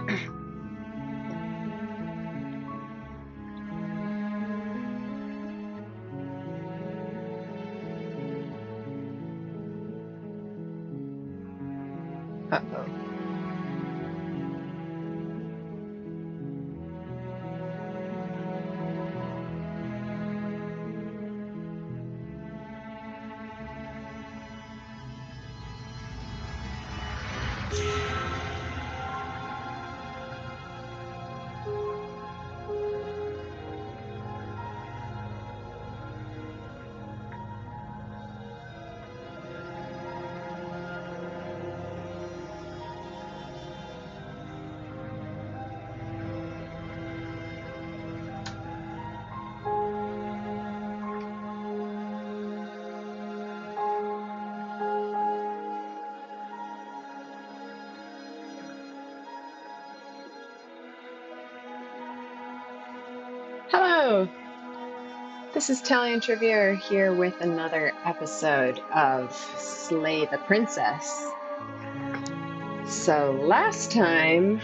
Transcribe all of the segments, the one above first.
Uh-oh. Hello! This is Talion Trivia here with another episode of Slay the Princess. So last time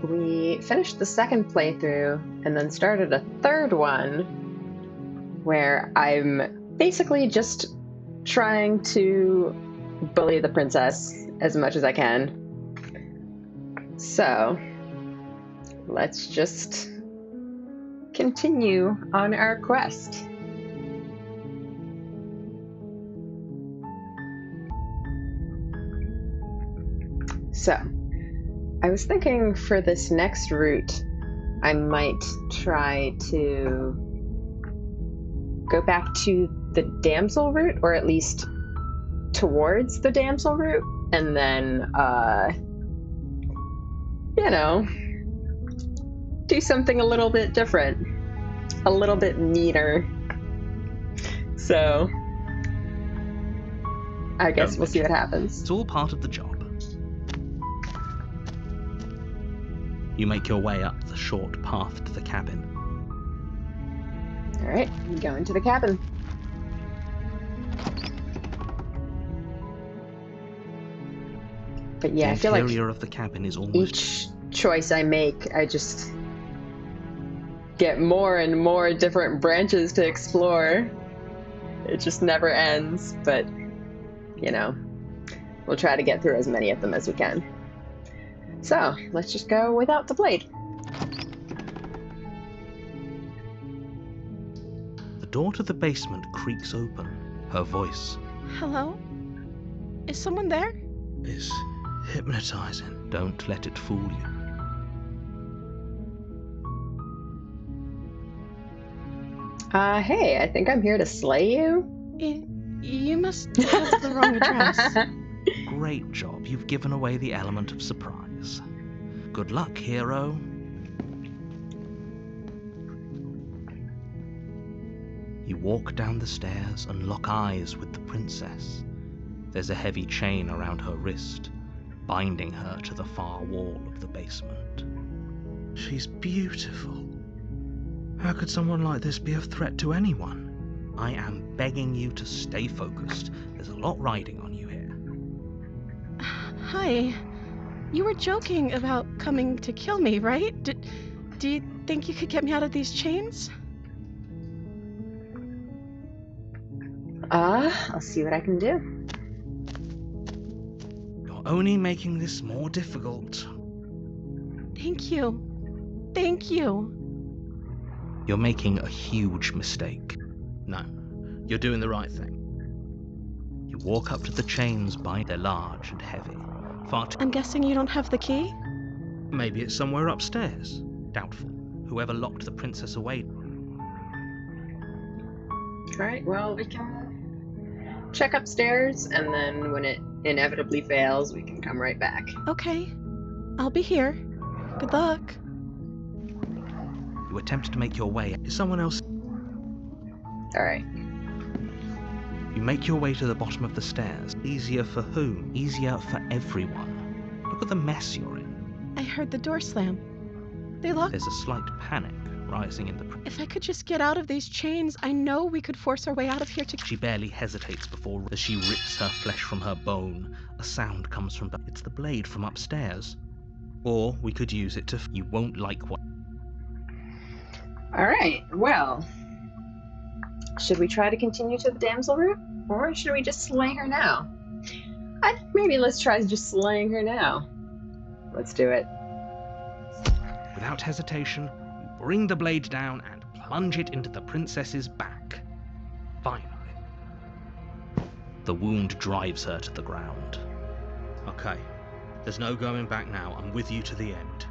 we finished the second playthrough and then started a third one where I'm basically just trying to bully the princess as much as I can. So let's just continue on our quest. So, I was thinking for this next route, I might try to go back to the damsel route, or at least towards the damsel route, and then, do something a little bit different, a little bit meaner. So, I guess we'll see what happens. It's all part of the job. You make your way up the short path to the cabin. Alright, go into the cabin. But yeah, I feel like the interior of the cabin is almost... each choice I make, I just get more and more different branches to explore. It just never ends, but, we'll try to get through as many of them as we can. So, let's just go without the blade. The door to the basement creaks open. Her voice Hello? Is someone there? is hypnotizing. Don't let it fool you. Hey, I think I'm here to slay you. You must have the wrong address. Great job. You've given away the element of surprise. Good luck, hero. You walk down the stairs and lock eyes with the princess. There's a heavy chain around her wrist, binding her to the far wall of the basement. She's beautiful. How could someone like this be a threat to anyone? I am begging you to stay focused. There's a lot riding on you here. Hi. You were joking about coming to kill me, right? Do you think you could get me out of these chains? I'll see what I can do. You're only making this more difficult. Thank you. Thank you. You're making a huge mistake. No, you're doing the right thing. You walk up to the chains they're large and heavy. I'm guessing you don't have the key? Maybe it's somewhere upstairs. Doubtful. Whoever locked the princess away. Alright, well, we can check upstairs, and then when it inevitably fails, we can come right back. Okay. I'll be here. Good luck. You attempt to make your way. Is someone else? Alright. You make your way to the bottom of the stairs. Easier for whom? Easier for everyone. Look at the mess you're in. I heard the door slam. They locked. There's a slight panic rising in the... If I could just get out of these chains, I know we could force our way out of here to... She barely hesitates before, as she rips her flesh from her bone, a sound comes from... It's the blade from upstairs. Or we could use it to... You won't like what... Alright, well. Should we try to continue to the damsel route? Or should we just slay her now? I think maybe let's try just slaying her now. Let's do it. Without hesitation, you bring the blade down and plunge it into the princess's back. Finally. The wound drives her to the ground. Okay, there's no going back now. I'm with you to the end.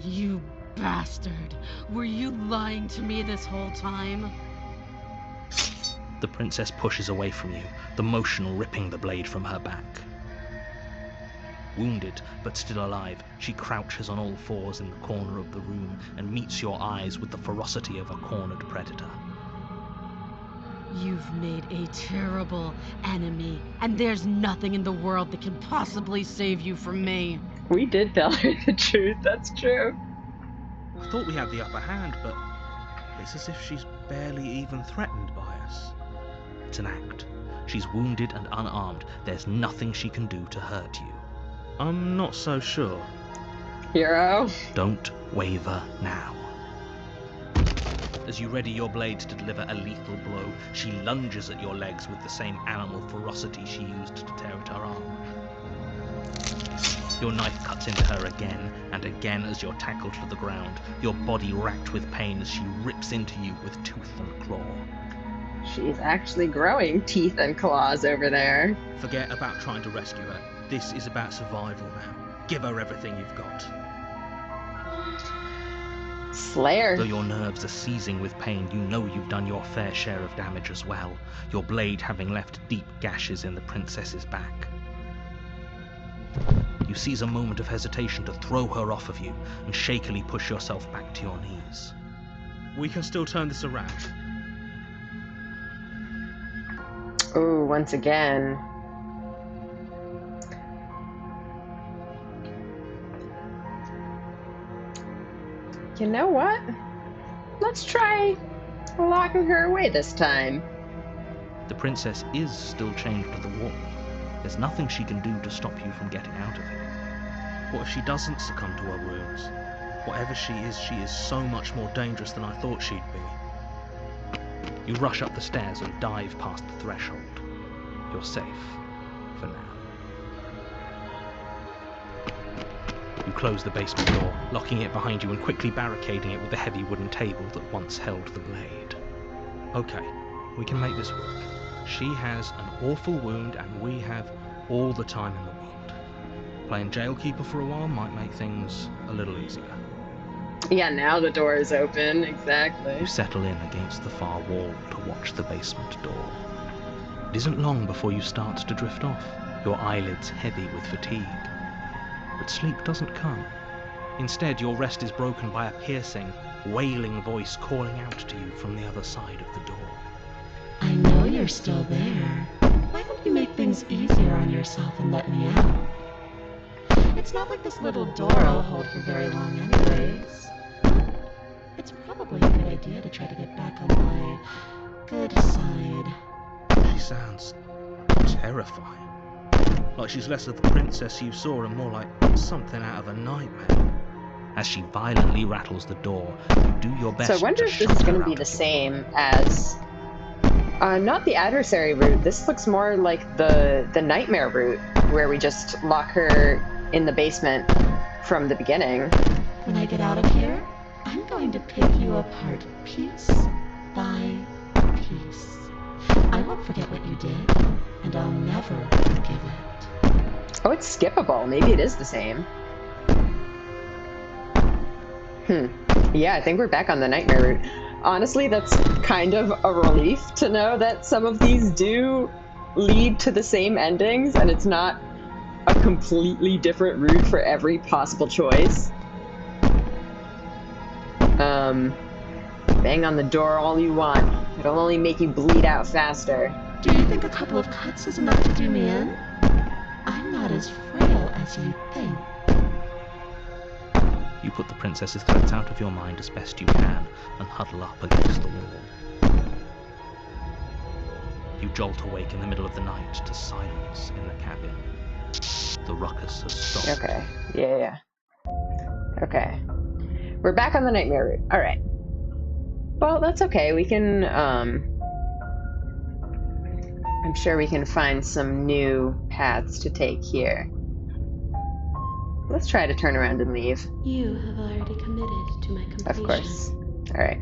You bastard! Were you lying to me this whole time? The princess pushes away from you, the motion ripping the blade from her back. Wounded, but still alive, she crouches on all fours in the corner of the room and meets your eyes with the ferocity of a cornered predator. You've made a terrible enemy, and there's nothing in the world that can possibly save you from me. We did tell her the truth, that's true. I thought we had the upper hand, but it's as if she's barely even threatened by us. It's an act. She's wounded and unarmed. There's nothing she can do to hurt you. I'm not so sure. Hero. Don't waver now. As you ready your blade to deliver a lethal blow, she lunges at your legs with the same animal ferocity she used to tear at her arm. Your knife cuts into her again and again as you're tackled to the ground, your body racked with pain as she rips into you with tooth and claw. She's actually growing teeth and claws over there. Forget about trying to rescue her. This is about survival now. Give her everything you've got. Slayer. Though your nerves are seizing with pain, you know you've done your fair share of damage as well, your blade having left deep gashes in the princess's back. You seize a moment of hesitation to throw her off of you and shakily push yourself back to your knees. We can still turn this around. Oh, once again. You know what? Let's try locking her away this time. The princess is still chained to the wall. There's nothing she can do to stop you from getting out of it. What if she doesn't succumb to her wounds? Whatever she is so much more dangerous than I thought she'd be. You rush up the stairs and dive past the threshold. You're safe. For now. You close the basement door, locking it behind you and quickly barricading it with the heavy wooden table that once held the blade. Okay, we can make this work. She has an awful wound and we have all the time in the world. Playing jailkeeper for a while might make things a little easier. Yeah, now the door is open, exactly. You settle in against the far wall to watch the basement door. It isn't long before you start to drift off, your eyelids heavy with fatigue. But sleep doesn't come. Instead, your rest is broken by a piercing, wailing voice calling out to you from the other side of the door. I know you're still there. Why don't you make things easier on yourself and let me out? It's not like this little door will hold for very long anyways. It's probably a good idea to try to get back on my good side. She sounds terrifying. Like she's less of the princess you saw and more like something out of a nightmare. As she violently rattles the door, you do your best to So I wonder if this is going to be the same as... not the adversary route. This looks more like the nightmare route, where we just lock her in the basement from the beginning. When I get out of here, I'm going to pick you apart piece by piece. I won't forget what you did, and I'll never forgive it. Oh, it's skippable. Maybe it is the same. Yeah, I think we're back on the nightmare route. Honestly, that's kind of a relief to know that some of these do lead to the same endings, and it's not a completely different route for every possible choice. Bang on the door all you want. It'll only make you bleed out faster. Do you think a couple of cuts is enough to do me in? I'm not as frail as you think. You put the princess's threats out of your mind as best you can and huddle up against the wall. You jolt awake in the middle of the night to silence in the cabin. The ruckus has stopped. Okay. Yeah. Okay. We're back on the nightmare route. All right. Well, that's okay. We can, I'm sure we can find some new paths to take here. Let's try to turn around and leave. You have already committed to my completion. Of course. All right.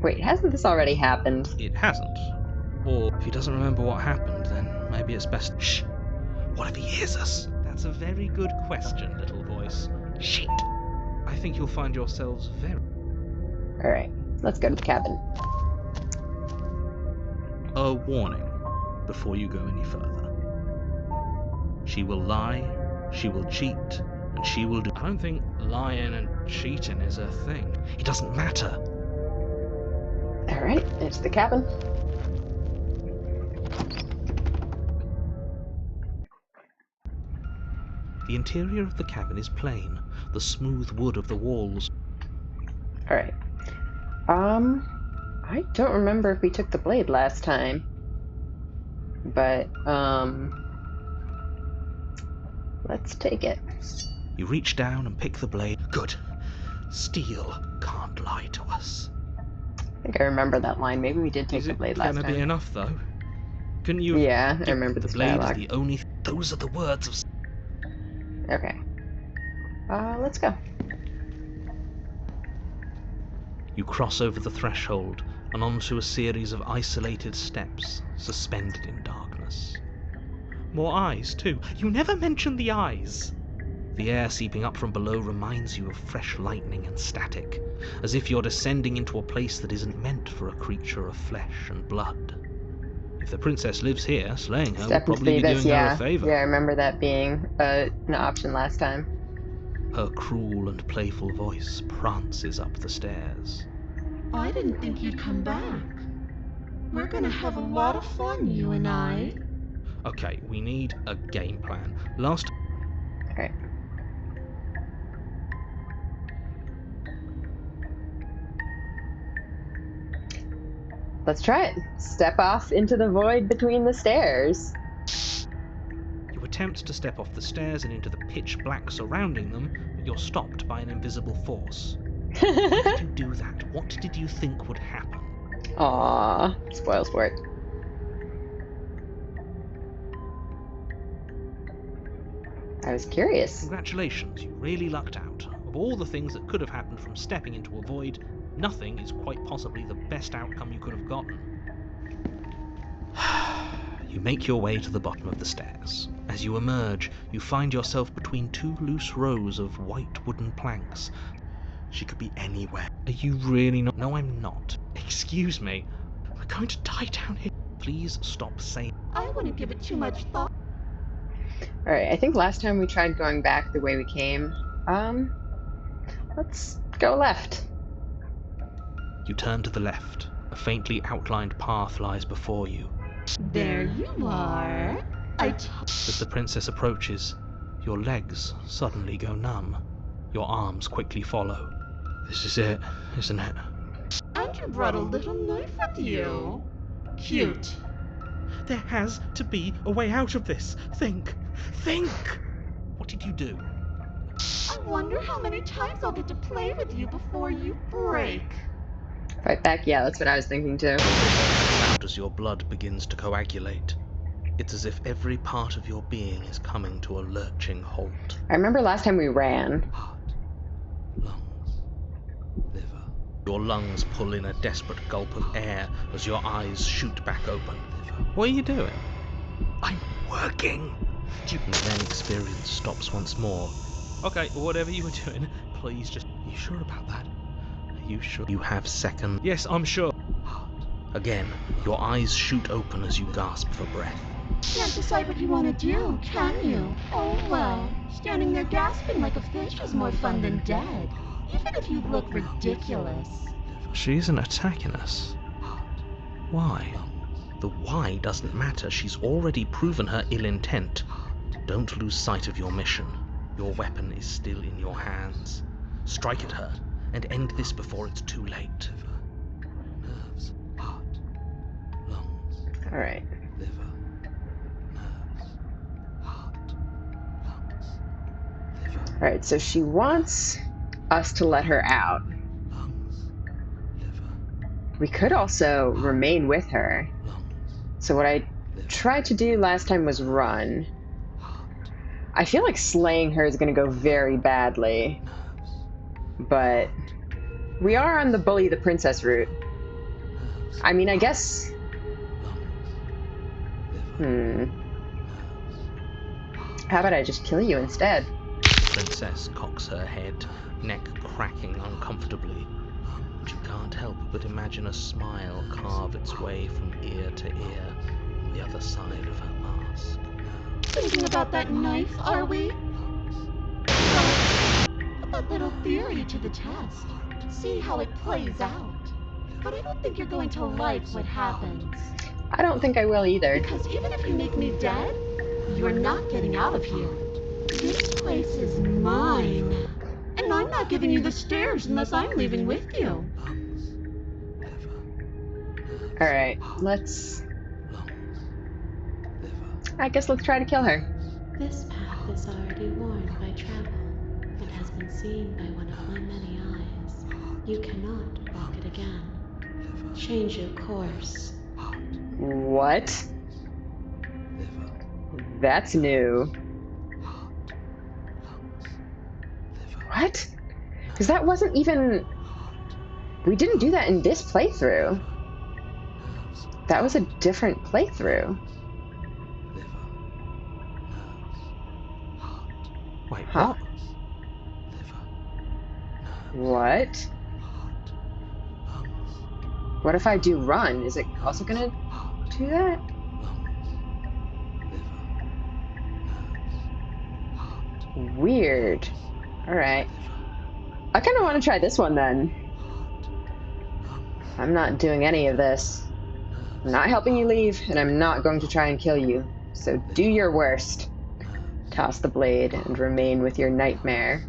Wait, hasn't this already happened? It hasn't. Or if he doesn't remember what happened, then maybe it's best. Shh! What if he hears us? That's a very good question, little voice. Shit! I think you'll find yourselves very... All right. Let's go to the cabin. A warning before you go any further. She will lie, she will cheat, and she will do... I don't think lying and cheating is a thing. It doesn't matter. All right, it's the cabin. The interior of the cabin is plain, the smooth wood of the walls. All right. I don't remember if we took the blade last time, but let's take it. You reach down and pick the blade. Good. Steel can't lie to us. I think I remember that line. Maybe we did take the blade last Is it time. gonna be enough, though? Couldn't you... Yeah, I remember the this blade dialogue. is the only... Those are the words of... Okay. Let's go. You cross over the threshold and onto a series of isolated steps, suspended in darkness. More eyes, too. You never mention the eyes! The air seeping up from below reminds you of fresh lightning and static, as if you're descending into a place that isn't meant for a creature of flesh and blood. If the princess lives here, slaying her would probably be doing her a favour. Yeah, I remember that being an option last time. Her cruel and playful voice prances up the stairs. I didn't think you'd come back. We're gonna have a lot of fun, you and I. Okay, we need a game plan. Okay. Let's try it. Step off into the void between the stairs. You attempt to step off the stairs and into the pitch black surrounding them, but you're stopped by an invisible force. Why did you do that? What did you think would happen? Aww, spoil sport. I was curious. Congratulations, you really lucked out. Of all the things that could have happened from stepping into a void, nothing is quite possibly the best outcome you could have gotten. You make your way to the bottom of the stairs. As you emerge, you find yourself between two loose rows of white wooden planks. She could be anywhere. Are you really not? No, I'm not. Excuse me. We're going to die down here. Please stop saying... I wouldn't give it too much thought. Alright, I think last time we tried going back the way we came. Let's go left. You turn to the left. A faintly outlined path lies before you. There you are. As the princess approaches, your legs suddenly go numb. Your arms quickly follow. This is it, isn't it? And you brought a little knife with you. Cute. There has to be a way out of this. Think! Think! What did you do? I wonder how many times I'll get to play with you before you break. Fight back? Yeah, that's what I was thinking too. Loud as your blood begins to coagulate. It's as if every part of your being is coming to a lurching halt. I remember last time we ran. Heart, lungs, liver. Your lungs pull in a desperate gulp of air as your eyes shoot back open. What are you doing? I'm working. And then experience stops once more. Okay, whatever you were doing, please just... Are you sure about that? Are you sure? You have second... Yes, I'm sure. Again, your eyes shoot open as you gasp for breath. Can't decide what you want to do, can you? Oh well, standing there gasping like a fish is more fun than dead. Even if you look ridiculous. She isn't attacking us. Why? The why doesn't matter. She's already proven her ill intent. Don't lose sight of your mission. Your weapon is still in your hands. Strike at her and end this before it's too late. Nerves, heart, lungs, Alright. liver. Alright, so she wants us to let her out. lungs, liver, We could also remain with her. lungs, So what I liver, tried to do last time was run. heart, I feel like slaying her is going to go very badly, nerves, but we are on the bully the princess route. nerves, I mean, I guess... lungs, liver, Hmm. nerves. How about I just kill you instead? The princess cocks her head, neck cracking uncomfortably, and you can't help but imagine a smile carve its way from ear to ear on the other side of her mask. Thinking about that knife, are we? Well, put that little theory to the test. See how it plays out. But I don't think you're going to like what happens. I don't think I will either. Because even if you make me dead, you're not getting out of here. This place is mine. And I'm not giving you the stairs unless I'm leaving with you. Lungs, liver, nerves, Alright, let's... lungs, liver. I guess let's try to kill her. This path is already worn by travel, and has been seen by one of my many eyes. You cannot walk it again. Change your course. What? That's new. What? Because that wasn't even... We didn't do that in this playthrough. That was a different playthrough. Wait, Huh. what? What? What if I do run? Is it also gonna do that? Weird. Alright. I kind of want to try this one then. I'm not doing any of this. I'm not helping you leave, and I'm not going to try and kill you. So do your worst. Toss the blade and remain with your nightmare.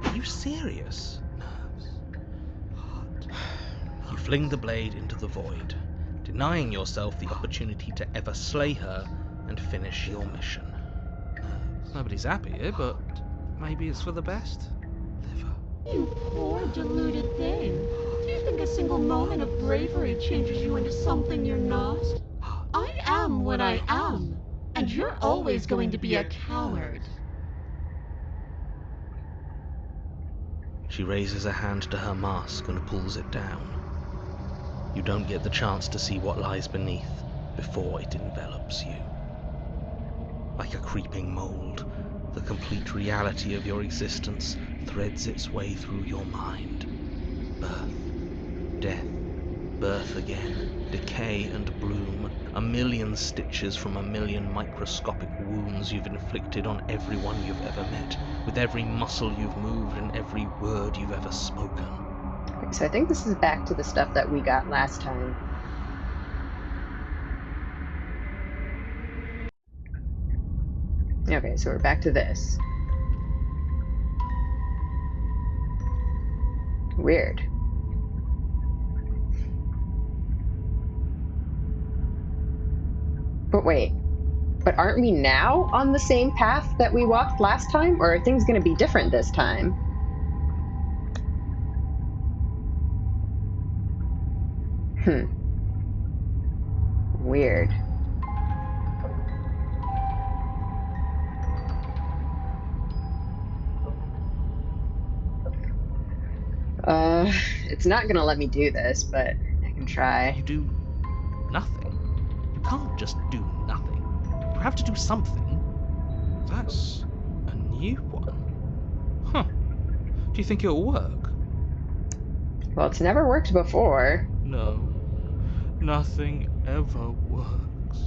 Are you serious? You fling the blade into the void, denying yourself the opportunity to ever slay her and finish your mission. Nobody's happy here, but maybe it's for the best. You poor deluded thing. Do you think a single moment of bravery changes you into something you're not? I am what I am, and you're always going to be a coward. She raises a hand to her mask and pulls it down. You don't get the chance to see what lies beneath before it envelops you. Like a creeping mold, the complete reality of your existence threads its way through your mind. Birth, death, birth again, decay and bloom, a million stitches from a million microscopic wounds you've inflicted on everyone you've ever met, with every muscle you've moved and every word you've ever spoken. Okay, so I think this is back to the stuff that we got last time. Okay, so we're back to this. Weird. But wait, but aren't we now on the same path that we walked last time? Or are things going to be different this time? Weird. It's not gonna let me do this, but I can try. You do nothing. You can't just do nothing. You have to do something. That's a new one. Huh. Do you think it'll work? Well, it's never worked before. No. Nothing ever works.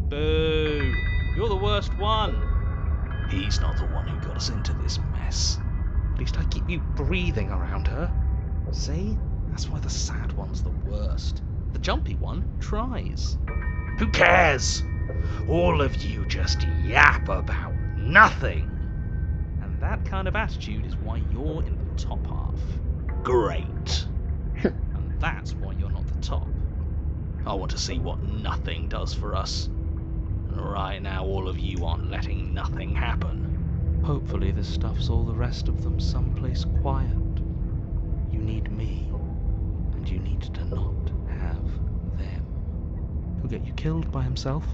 Boo! You're the worst one! He's not the one who got us into this mess. At least I keep you breathing around her. See? That's why the sad one's the worst. The jumpy one tries. Who cares? All of you just yap about nothing. And that kind of attitude is why you're in the top half. Great. And that's why you're not the top. I want to see what nothing does for us. And right now all of you aren't letting nothing happen. Hopefully this stuffs all the rest of them someplace quiet. You need me, and you need to not have them. He'll get you killed by himself.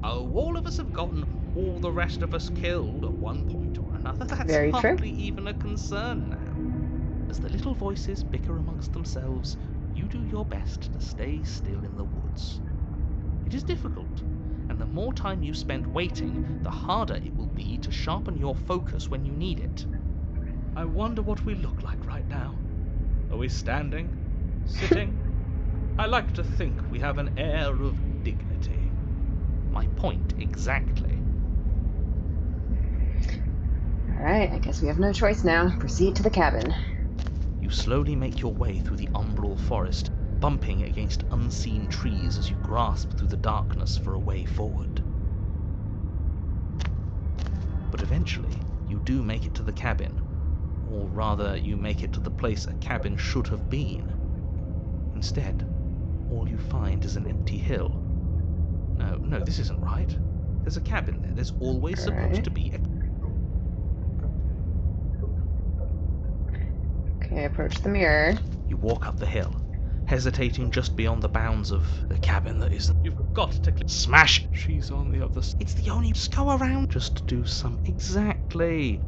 Oh, all of us have gotten all the rest of us killed at one point or another. That's Very true. hardly even a concern now. As the little voices bicker amongst themselves, you do your best to stay still in the woods. It is difficult, and the more time you spend waiting, the harder it will be to sharpen your focus when you need it. I wonder what we look like right now. Are we standing? Sitting? I like to think we have an air of dignity. My point exactly. Alright, I guess we have no choice now. Proceed to the cabin. You slowly make your way through the umbral forest, bumping against unseen trees as you grasp through the darkness for a way forward. But eventually, you do make it to the cabin. Or rather, you make it to the place a cabin should have been. Instead, all you find is an empty hill. No, this isn't right. There's a cabin there. There's always supposed to be a... Okay, approach the mirror. You walk up the hill, hesitating just beyond the bounds of the cabin that isn't. You've got to smash! She's on the other side. It's the only... Just go around. Just do some... Exactly!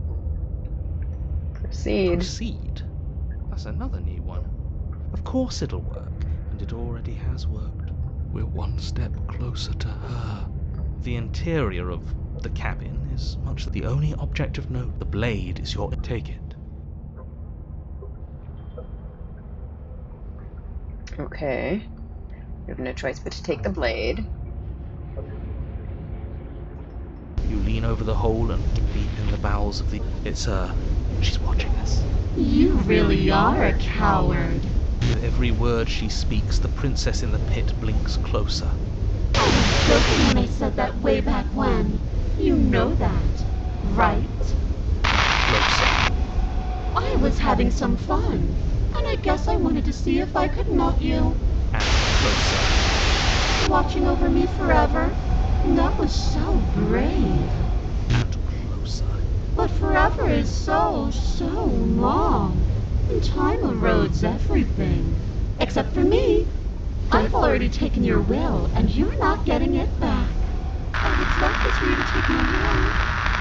Proceed? That's another new one. Of course it'll work, and it already has worked. We're one step closer to her. The interior of the cabin is much the only object of note. The blade is your... Take it. Okay. We have no choice but to take the blade. You lean over the hole and deep in the bowels of the... It's her. She's watching us. You really are a coward. With every word she speaks, the princess in the pit blinks closer. I was joking when I said that way back when. You know that, right? Closer. I was having some fun, and I guess I wanted to see if I could melt you. And closer. Watching over me forever? That was so brave. And closer. But forever is so long. And time erodes everything. Except for me. I've already taken your will, and you're not getting it back. I would love this for you to take me away.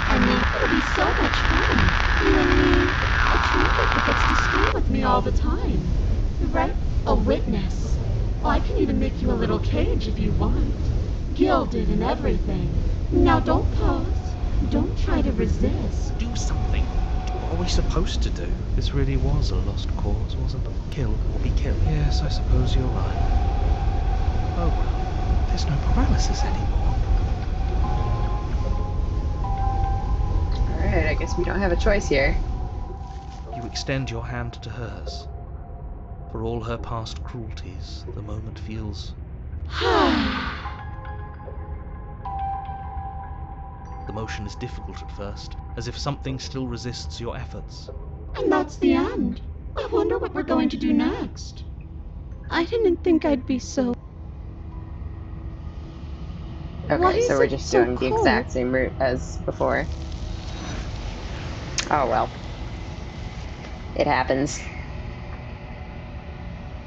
I mean, it'll be so much fun. You and me. A trumpet that gets to stay with me all the time. Right? A witness. I can even make you a little cage if you want. Gilded and everything. Now don't pose. Don't try to resist. Do something. What are we supposed to do? This really was a lost cause, wasn't it? Kill or be killed. Yes, I suppose you're right. Oh well, there's no paralysis anymore. Alright, I guess we don't have a choice here. You extend your hand to hers. For all her past cruelties, the moment feels... The motion is difficult at first, as if something still resists your efforts. And that's the end. I wonder what we're going to do next. I didn't think I'd be so... Why Okay, is so we're it just so doing the cold? exact same route as before. Oh well. It happens.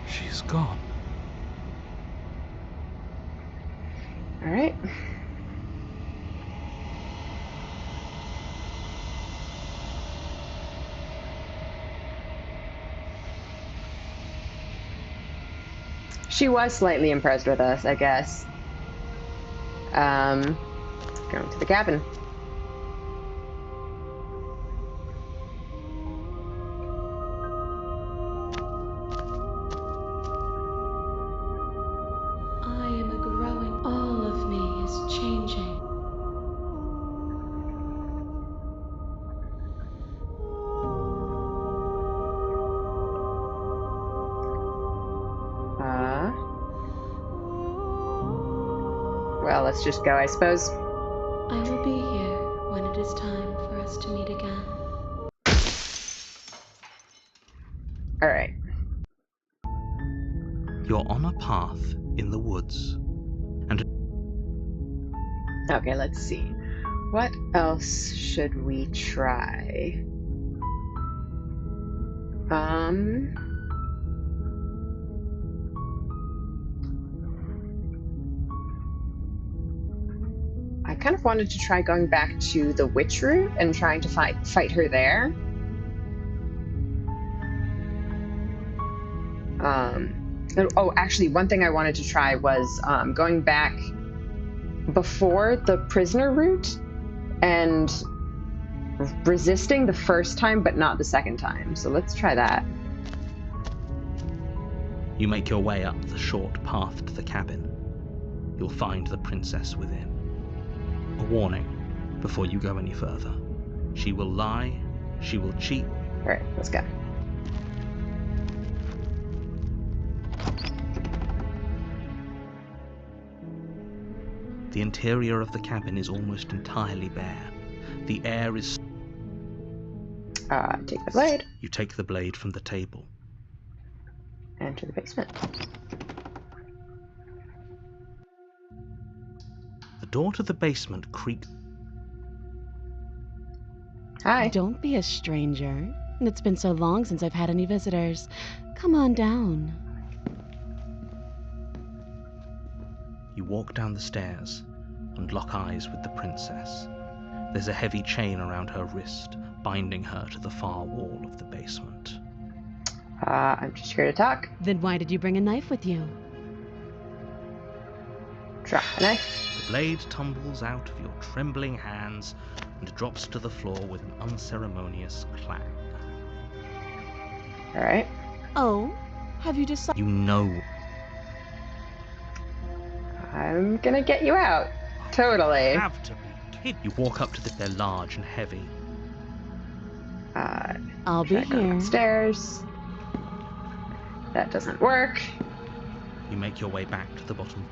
She's gone. Alright. She was slightly impressed with us, I guess. Going to the cabin. I am a growing. All of me is changing. Well, let's just go, I suppose. I will be here when it is time for us to meet again. Alright. You're on a path in the woods, and Okay, let's see. What else should we try? I kind of wanted to try going back to the witch route and trying to fight her there. Oh, actually, one thing I wanted to try was going back before the prisoner route and resisting the first time, but not the second time. So let's try that. You make your way up the short path to the cabin. You'll find the princess within. A warning before you go any further. She will lie, she will cheat. All right, let's go. The interior of the cabin is almost entirely bare. The air is... Take the blade. You take the blade from the table. Enter the basement. The door to the basement creaks. Hi. Don't be a stranger. It's been so long since I've had any visitors. Come on down. You walk down the stairs and lock eyes with the princess. There's a heavy chain around her wrist, binding her to the far wall of the basement. I'm just here to talk. Then why did you bring a knife with you? Drop the knife. The blade tumbles out of your trembling hands and drops to the floor with an unceremonious clang. All right. Oh, have you decided? You know. I'm gonna get you out. Totally. You have to be kidding. You walk up to the... They're large and heavy. I'll be here. Upstairs. That doesn't work. You make your way back to the bottom.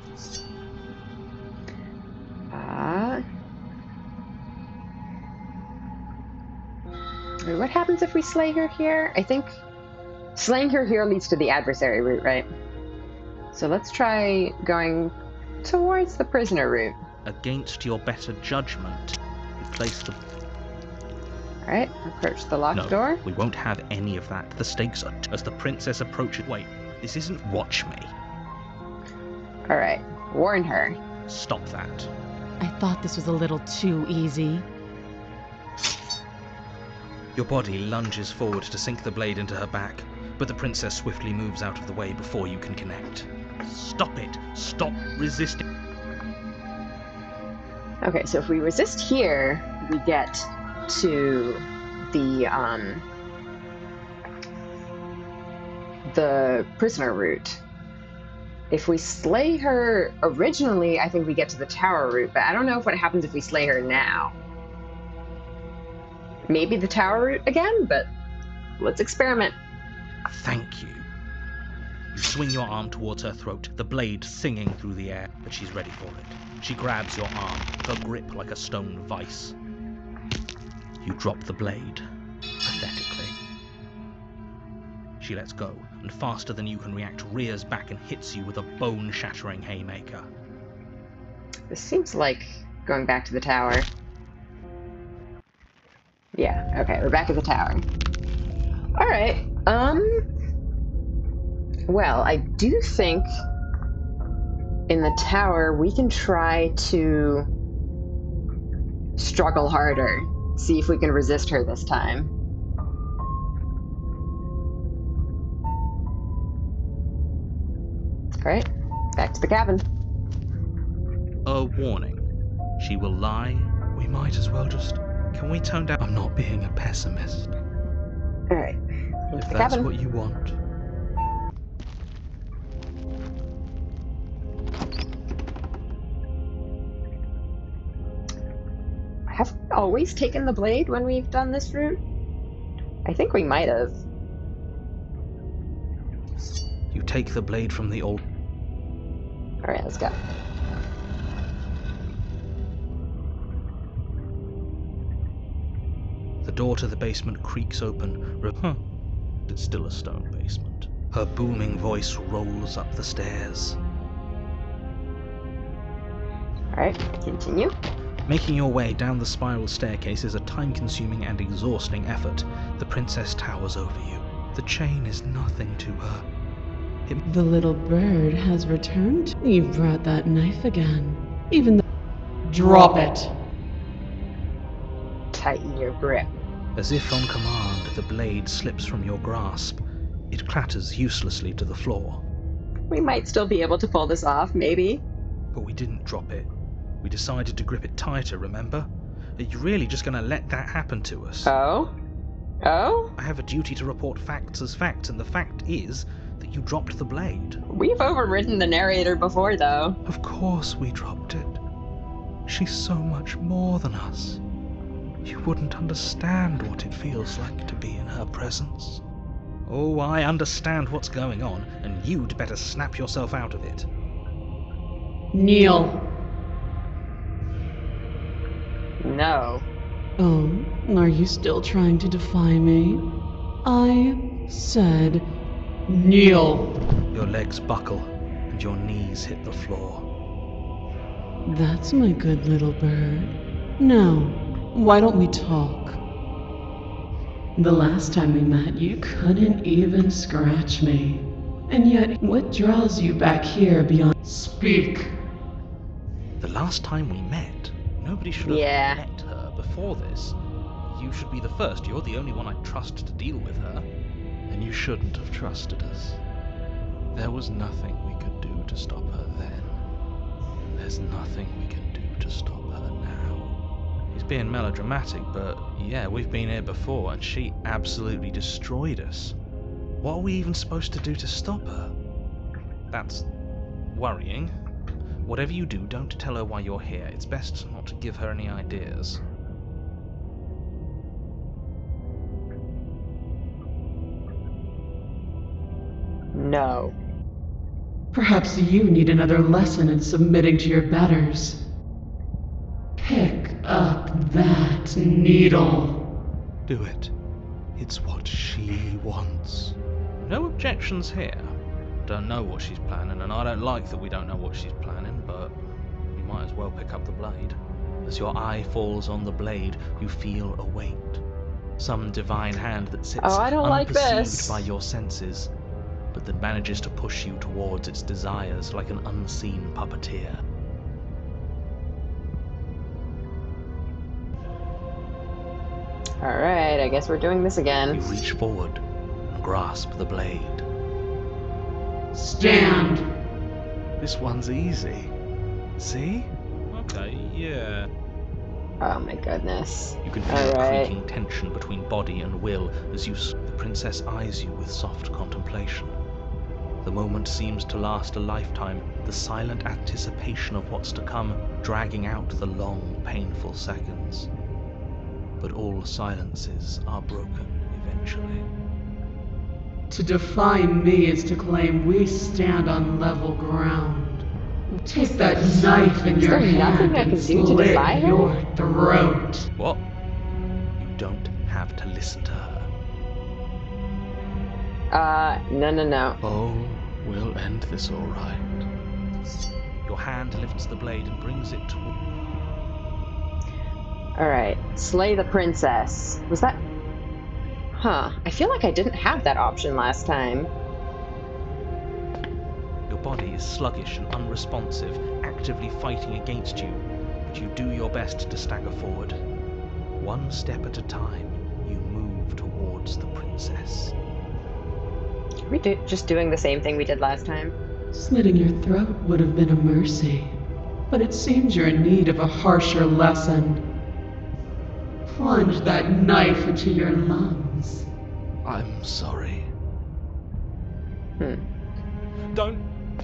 What happens if we slay her here? I think slaying her here leads to the adversary route, right? So let's try going towards the prisoner route. Against your better judgment, you place the... Alright, approach the locked door. We won't have any of that. The stakes are... As the princess approaches... Wait, this isn't Watch Me. Alright, warn her. Stop that. I thought this was a little too easy. Your body lunges forward to sink the blade into her back, but the princess swiftly moves out of the way before you can connect. Stop it! Stop resisting! Okay, so if we resist here, we get to the prisoner route. If we slay her originally, I think we get to the tower route, but I don't know if what happens if we slay her now. Maybe the tower route again, but let's experiment. Thank you. You swing your arm towards her throat, the blade singing through the air, but she's ready for it. She grabs your arm, her grip like a stone vice. You drop the blade, pathetically. She lets go, and faster than you can react, rears back and hits you with a bone-shattering haymaker. This seems like going back to the tower. Yeah, okay, we're back at the tower. Alright, well, I do think in the tower we can try to struggle harder. See if we can resist her this time. Alright, back to the cabin. A warning. She will lie. We might as well just... Can we tone down... I'm not being a pessimist. Alright, If that's what you want. Have we always taken the blade when we've done this route? I think we might have. You take the blade from the old... Alright, let's go. The door to the basement creaks open. It's still a stone basement. Her booming voice rolls up the stairs. Alright, continue. Making your way down the spiral staircase is a time-consuming and exhausting effort. The princess towers over you. The chain is nothing to her. The little bird has returned. You brought that knife again. Even though... Drop it! Tighten your grip. As if on command, the blade slips from your grasp. It clatters uselessly to the floor. We might still be able to pull this off, maybe. But we didn't drop it. We decided to grip it tighter, remember? Are you really just going to let that happen to us? Oh? Oh? I have a duty to report facts as facts, and the fact is that you dropped the blade. We've overridden the narrator before, though. Of course we dropped it. She's so much more than us. You wouldn't understand what it feels like to be in her presence. Oh, I understand what's going on, and you'd better snap yourself out of it. Kneel. No. Oh, are you still trying to defy me? I said kneel. Your legs buckle, and your knees hit the floor. That's my good little bird. Now, why don't we talk? The last time we met, you couldn't even scratch me. And yet, what draws you back here beyond... Speak! The last time we met, nobody should have met her before this. You should be the first. You're the only one I'd trust to deal with her. And you shouldn't have trusted us. There was nothing we could do to stop her then. And there's nothing we can do to stop her now. He's being melodramatic, but yeah, we've been here before, and she absolutely destroyed us. What are we even supposed to do to stop her? That's worrying. Whatever you do, don't tell her why you're here. It's best not to give her any ideas. No. Perhaps you need another lesson in submitting to your betters. Pick up that needle. Do it. It's what she wants. No objections here. Don't know what she's planning, and I don't like that we don't know what she's planning, but you might as well pick up the blade. As your eye falls on the blade, you feel a weight. Some divine hand that sits unperceived by your senses, but that manages to push you towards its desires like an unseen puppeteer. Alright, I guess we're doing this again. You reach forward and grasp the blade. Stand! This one's easy. See? Okay, yeah. Oh my goodness. You can feel a creaking tension between body and will as the princess eyes you with soft contemplation. The moment seems to last a lifetime, the silent anticipation of what's to come dragging out the long, painful seconds. But all silences are broken eventually. To defy me is to claim we stand on level ground. Take that knife in your hand and slit your throat. What? You don't have to listen to her. No. Oh, we'll end this all right. Your hand lifts the blade and brings it toward... Alright, slay the princess. Was that... Huh, I feel like I didn't have that option last time. Your body is sluggish and unresponsive, actively fighting against you, but you do your best to stagger forward. One step at a time, you move towards the princess. Are we just doing the same thing we did last time? Slitting your throat would have been a mercy, but it seems you're in need of a harsher lesson. Plunge that knife into your lungs. I'm sorry. Don't!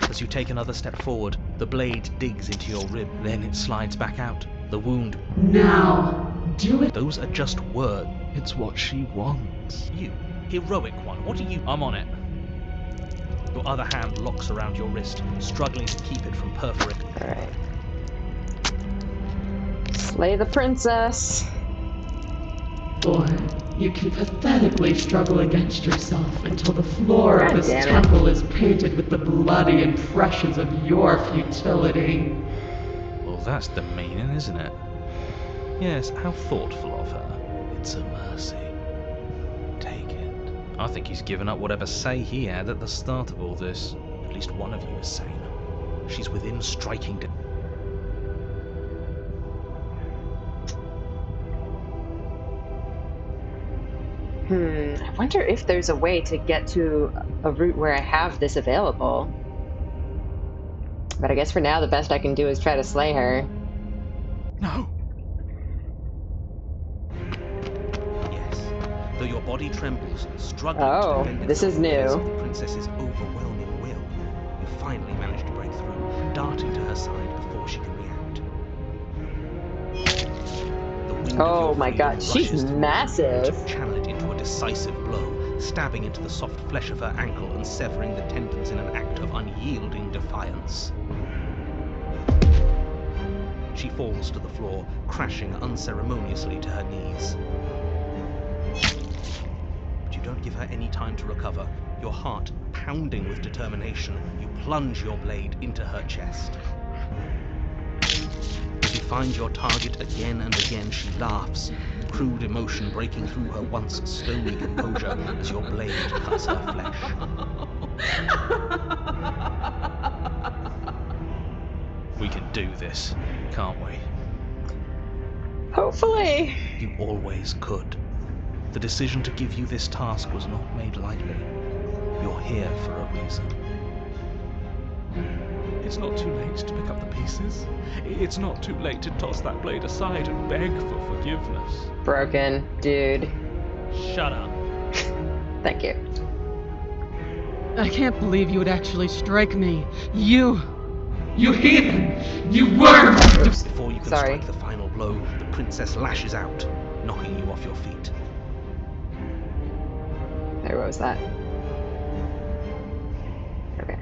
As you take another step forward, the blade digs into your rib, then it slides back out. The wound... Now, do it! Those are just words. It's what she wants. You, heroic one, what are you... I'm on it. Your other hand locks around your wrist, struggling to keep it from perforating. Alright. Slay the princess. Boy, you can pathetically struggle against yourself until the floor of this temple is painted with the bloody impressions of your futility. Well, that's demeaning, isn't it? Yes, how thoughtful of her. It's a mercy. Take it. I think he's given up whatever say he had at the start of all this. At least one of you is sane. She's within striking distance. I wonder if there's a way to get to a route where I have this available. But I guess for now, the best I can do is try to slay her. No! Yes. Though your body trembles, struggling Oh, to defend this is itself against new. the princess's overwhelming will, you finally manage to break through, darting to her side before she can react. The wind of Oh your my freedom god, she's rushes through massive. to channel it into a decisive blow, stabbing into the soft flesh of her ankle and severing the tendons in an act of unyielding defiance. She falls to the floor, crashing unceremoniously to her knees. But you don't give her any time to recover. Your heart pounding with determination, you plunge your blade into her chest. As you find your target again and again, she laughs, crude emotion breaking through her once stony composure as your blade cuts her flesh. We can do this, can't we? Hopefully. You always could. The decision to give you this task was not made lightly. You're here for a reason. It's not too late to pick up the pieces. It's not too late to toss that blade aside and beg for forgiveness. Broken, dude. Shut up. Thank you. I can't believe you would actually strike me. You heathen! You worm! Oops. Before you can Sorry. strike the final blow, the princess lashes out, knocking you off your feet. There, what was that? Okay.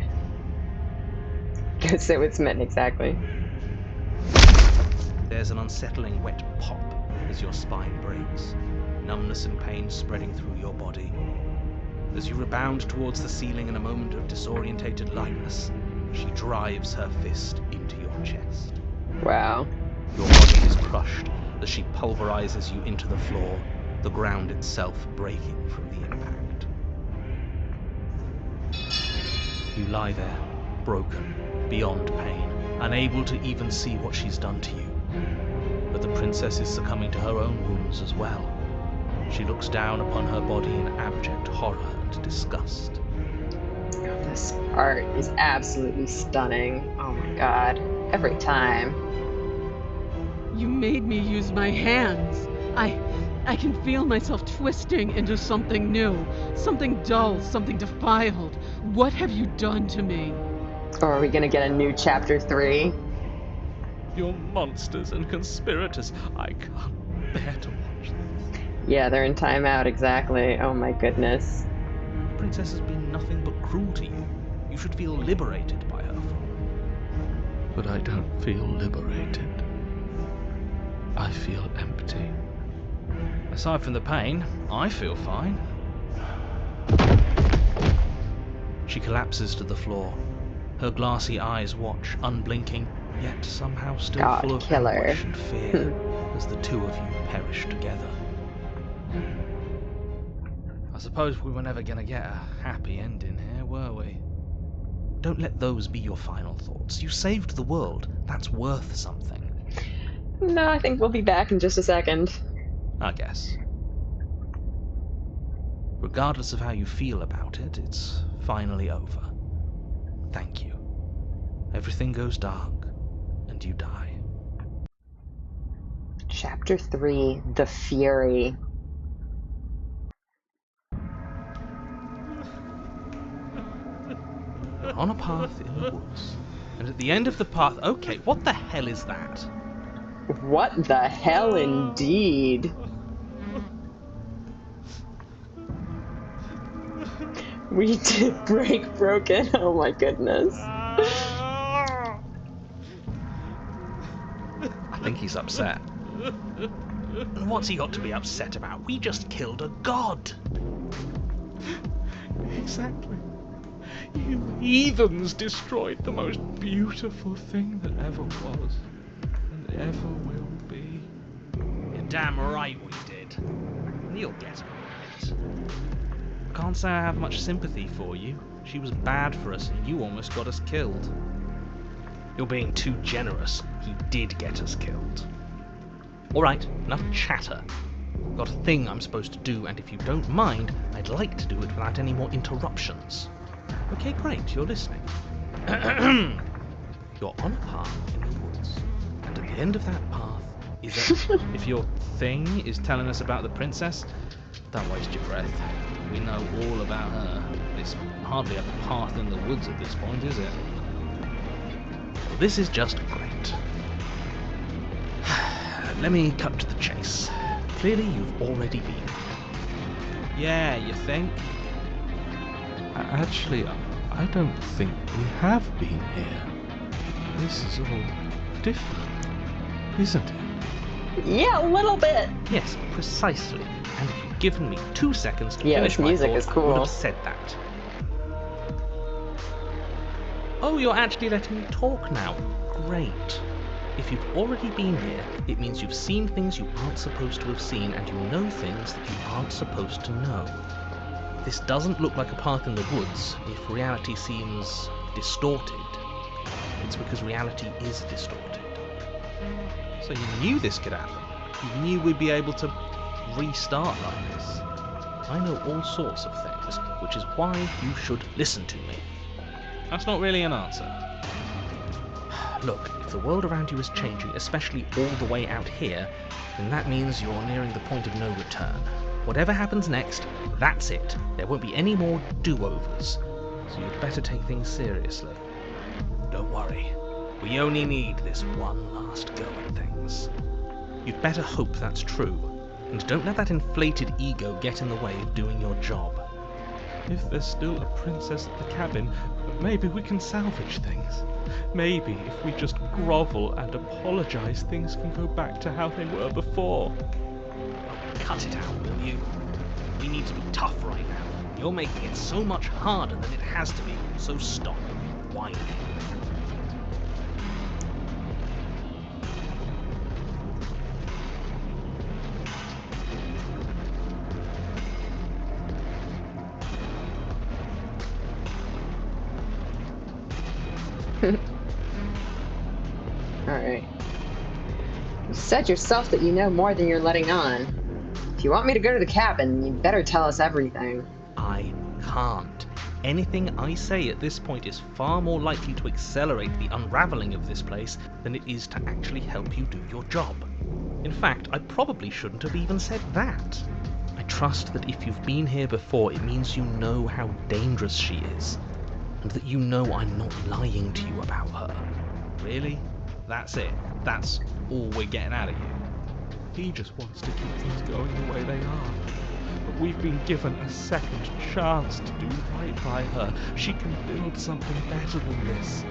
Guess it was meant exactly. There's an unsettling wet pop as your spine breaks, numbness and pain spreading through your body. As you rebound towards the ceiling in a moment of disorientated lightness, she drives her fist into your chest. Wow. Your body is crushed as she pulverizes you into the floor, the ground itself breaking from the impact. You lie there, broken, beyond pain, unable to even see what she's done to you. But the princess is succumbing to her own wounds as well. She looks down upon her body in abject horror and disgust. This art is absolutely stunning. Oh my god. Every time. You made me use my hands. I can feel myself twisting into something new, something dull, something defiled. What have you done to me? Or are we gonna get a new chapter 3? You're monsters and conspirators. I can't bear to watch this. Yeah, they're in timeout, exactly. Oh my goodness. The princess has been nothing but cruel to you. You should feel liberated by her fall. But I don't feel liberated. I feel empty. Aside from the pain, I feel fine. She collapses to the floor. Her glassy eyes watch, unblinking, yet somehow still God, full of killer. anguish and fear as the two of you perish together. I suppose we were never going to get a happy ending here, were we? Don't let those be your final thoughts. You saved the world. That's worth something. No, I think we'll be back in just a second. I guess. Regardless of how you feel about it, it's finally over. Thank you. Everything goes dark, and you die. Chapter 3, The Fury. You're on a path in the woods, and at the end of the path... Okay, what the hell is that? What the hell indeed? We did break Broken. Oh my goodness. I think he's upset. And what's he got to be upset about? We just killed a god. Exactly. You heathens destroyed the most beautiful thing that ever was, and ever will be. Damn right we did. And you'll get over it. Can't say I have much sympathy for you. She was bad for us and you almost got us killed. You're being too generous. He did get us killed. Alright, enough chatter. I've got a thing I'm supposed to do, and if you don't mind, I'd like to do it without any more interruptions. Okay, great, you're listening. You're on a path in the woods, and at the end of that path is a... If your thing is telling us about the princess, don't waste your breath. We know all about her. It's hardly a path in the woods at this point, is it? Well, this is just great. Let me cut to the chase. Clearly you've already been. Yeah, you think? Actually, I don't think we have been here. This is all different, isn't it? Yeah, a little bit. Yes, precisely. And if you'd given me 2 seconds to Yeah, finish this my music thought, is cool. I would have said that. Oh, you're actually letting me talk now. Great. If you've already been here, it means you've seen things you aren't supposed to have seen, and you know things that you aren't supposed to know. This doesn't look like a path in the woods if reality seems distorted. It's because reality is distorted. So you knew this could happen. You knew we'd be able to restart like this. I know all sorts of things, which is why you should listen to me. That's not really an answer. Look, if the world around you is changing, especially all the way out here, then that means you're nearing the point of no return. Whatever happens next, that's it. There won't be any more do-overs. So you'd better take things seriously. Don't worry. We only need this one last go at things. You'd better hope that's true. And don't let that inflated ego get in the way of doing your job. If there's still a princess at the cabin, maybe we can salvage things. Maybe if we just grovel and apologize, things can go back to how they were before. Oh, cut it out, will you? We need to be tough right now. You're making it so much harder than it has to be, so stop whining. Alright. You said yourself that you know more than you're letting on. If you want me to go to the cabin, you better tell us everything. I can't. Anything I say at this point is far more likely to accelerate the unraveling of this place than it is to actually help you do your job. In fact, I probably shouldn't have even said that. I trust that if you've been here before, it means you know how dangerous she is, and that you know I'm not lying to you about her. Really? That's it? That's all we're getting out of you? He just wants to keep things going the way they are. But we've been given a second chance to do right by her. She can build something better than this.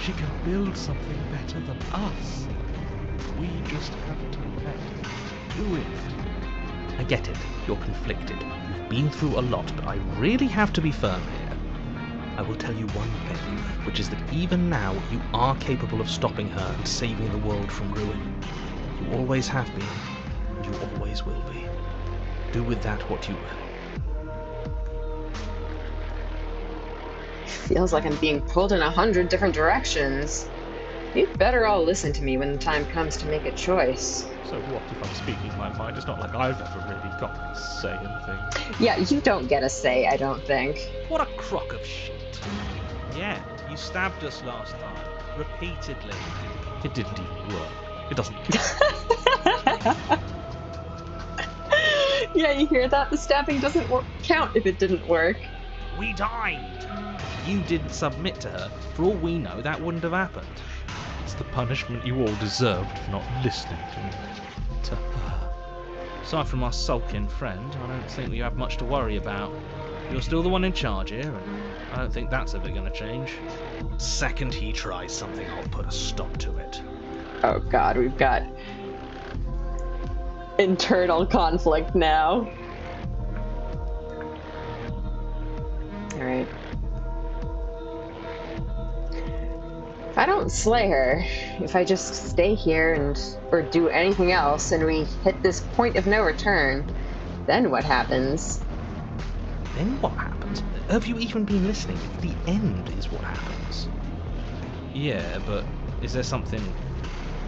She can build something better than us. We just have to let her do it. I get it. You're conflicted. You've been through a lot, but I really have to be firm here. I will tell you one thing, which is that even now you are capable of stopping her and saving the world from ruin. You always have been, and you always will be. Do with that what you will. Feels like I'm being pulled in 100 different directions. You'd better all listen to me when the time comes to make a choice. So what if I'm speaking my mind? It's not like I've ever really got a say in things. Yeah, you don't get a say, I don't think. What a crock of shit. Yeah, you stabbed us last time. Repeatedly. It didn't even work. It doesn't count. Yeah, you hear that? The stabbing doesn't count if it didn't work. We died. You didn't submit to her. For all we know, that wouldn't have happened. It's the punishment you all deserved for not listening to her. Aside from our sulking friend, I don't think we have much to worry about. You're still the one in charge here, and I don't think that's ever going to change. Second he tries something, I'll put a stop to it. Oh god, we've got internal conflict now. Alright. I don't slay her, if I just stay here or do anything else and we hit this point of no return, then what happens? Then what happens? Have you even been listening? The end is what happens. Yeah, but is there something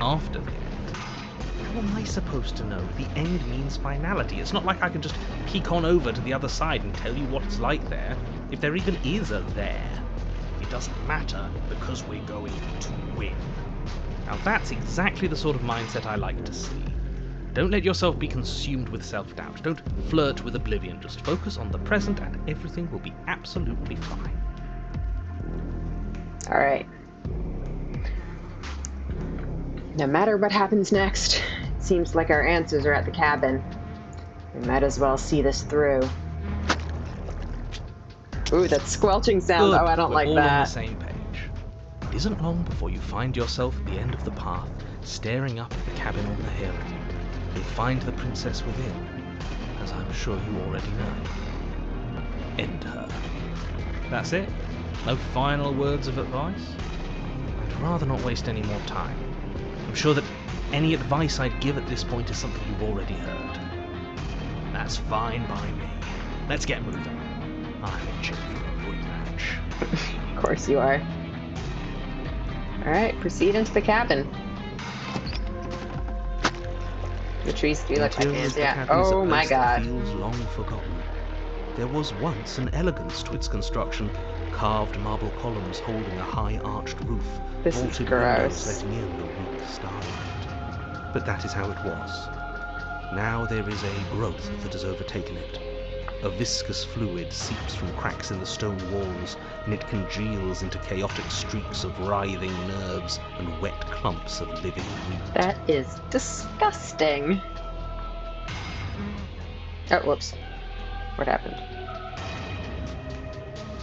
after the end? How am I supposed to know? The end means finality. It's not like I can just peek on over to the other side and tell you what it's like there. If there even is a there. It doesn't matter because we're going to win. Now that's exactly the sort of mindset I like to see. Don't let yourself be consumed with self-doubt. Don't flirt with oblivion. Just focus on the present and everything will be absolutely fine. Alright. No matter what happens next, it seems like our answers are at the cabin. We might as well see this through. Ooh, that squelching sound. Good. Oh, I don't We're like all that. on the same page. It isn't long before you find yourself at the end of the path, staring up at the cabin on the hill. You'll find the princess within, as I'm sure you already know. End her. That's it? No final words of advice? I'd rather not waste any more time. I'm sure that any advice I'd give at this point is something you've already heard. That's fine by me. Let's get moving. I'm itching for a rematch. Of course you are. Alright, proceed into the cabin. The trees do look like hands, yeah. Oh my god. Feels long forgotten. There was once an elegance to its construction, carved marble columns holding a high arched roof, This is vaulted gross. windows letting in the weak starlight. But that is how it was. Now there is a growth that has overtaken it. A viscous fluid seeps from cracks in the stone walls, and it congeals into chaotic streaks of writhing nerves and wet clumps of living meat. That is disgusting. Oh, whoops. What happened?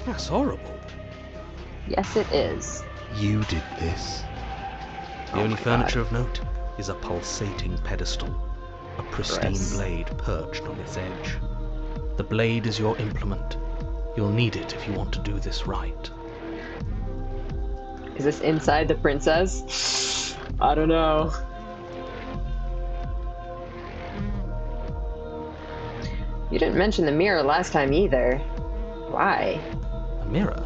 That's horrible. Yes, it is. You did this. The Oh only my furniture God. of note is a pulsating pedestal, a pristine Gross. blade perched on its edge. The blade is your implement. You'll need it if you want to do this right. Is this inside the princess? I don't know. You didn't mention the mirror last time either. Why? A mirror?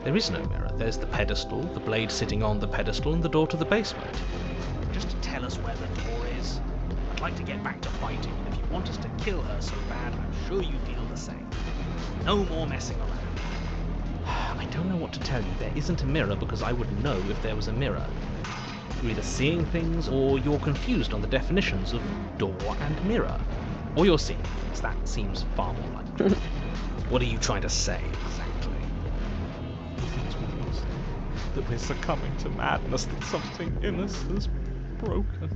There is no mirror. There's the pedestal, the blade sitting on the pedestal, and the door to the basement. Just to tell us where the door is. I'd like to get back to fighting, and if you want us to kill her so bad, I'm sure you feel the same. No more messing around. I don't know what to tell you. There isn't a mirror because I would know if there was a mirror. You're either seeing things or you're confused on the definitions of door and mirror. Or you're seeing things. That seems far more likely. What are you trying to say exactly? Things with us. That we're succumbing to madness, that something in us is broken.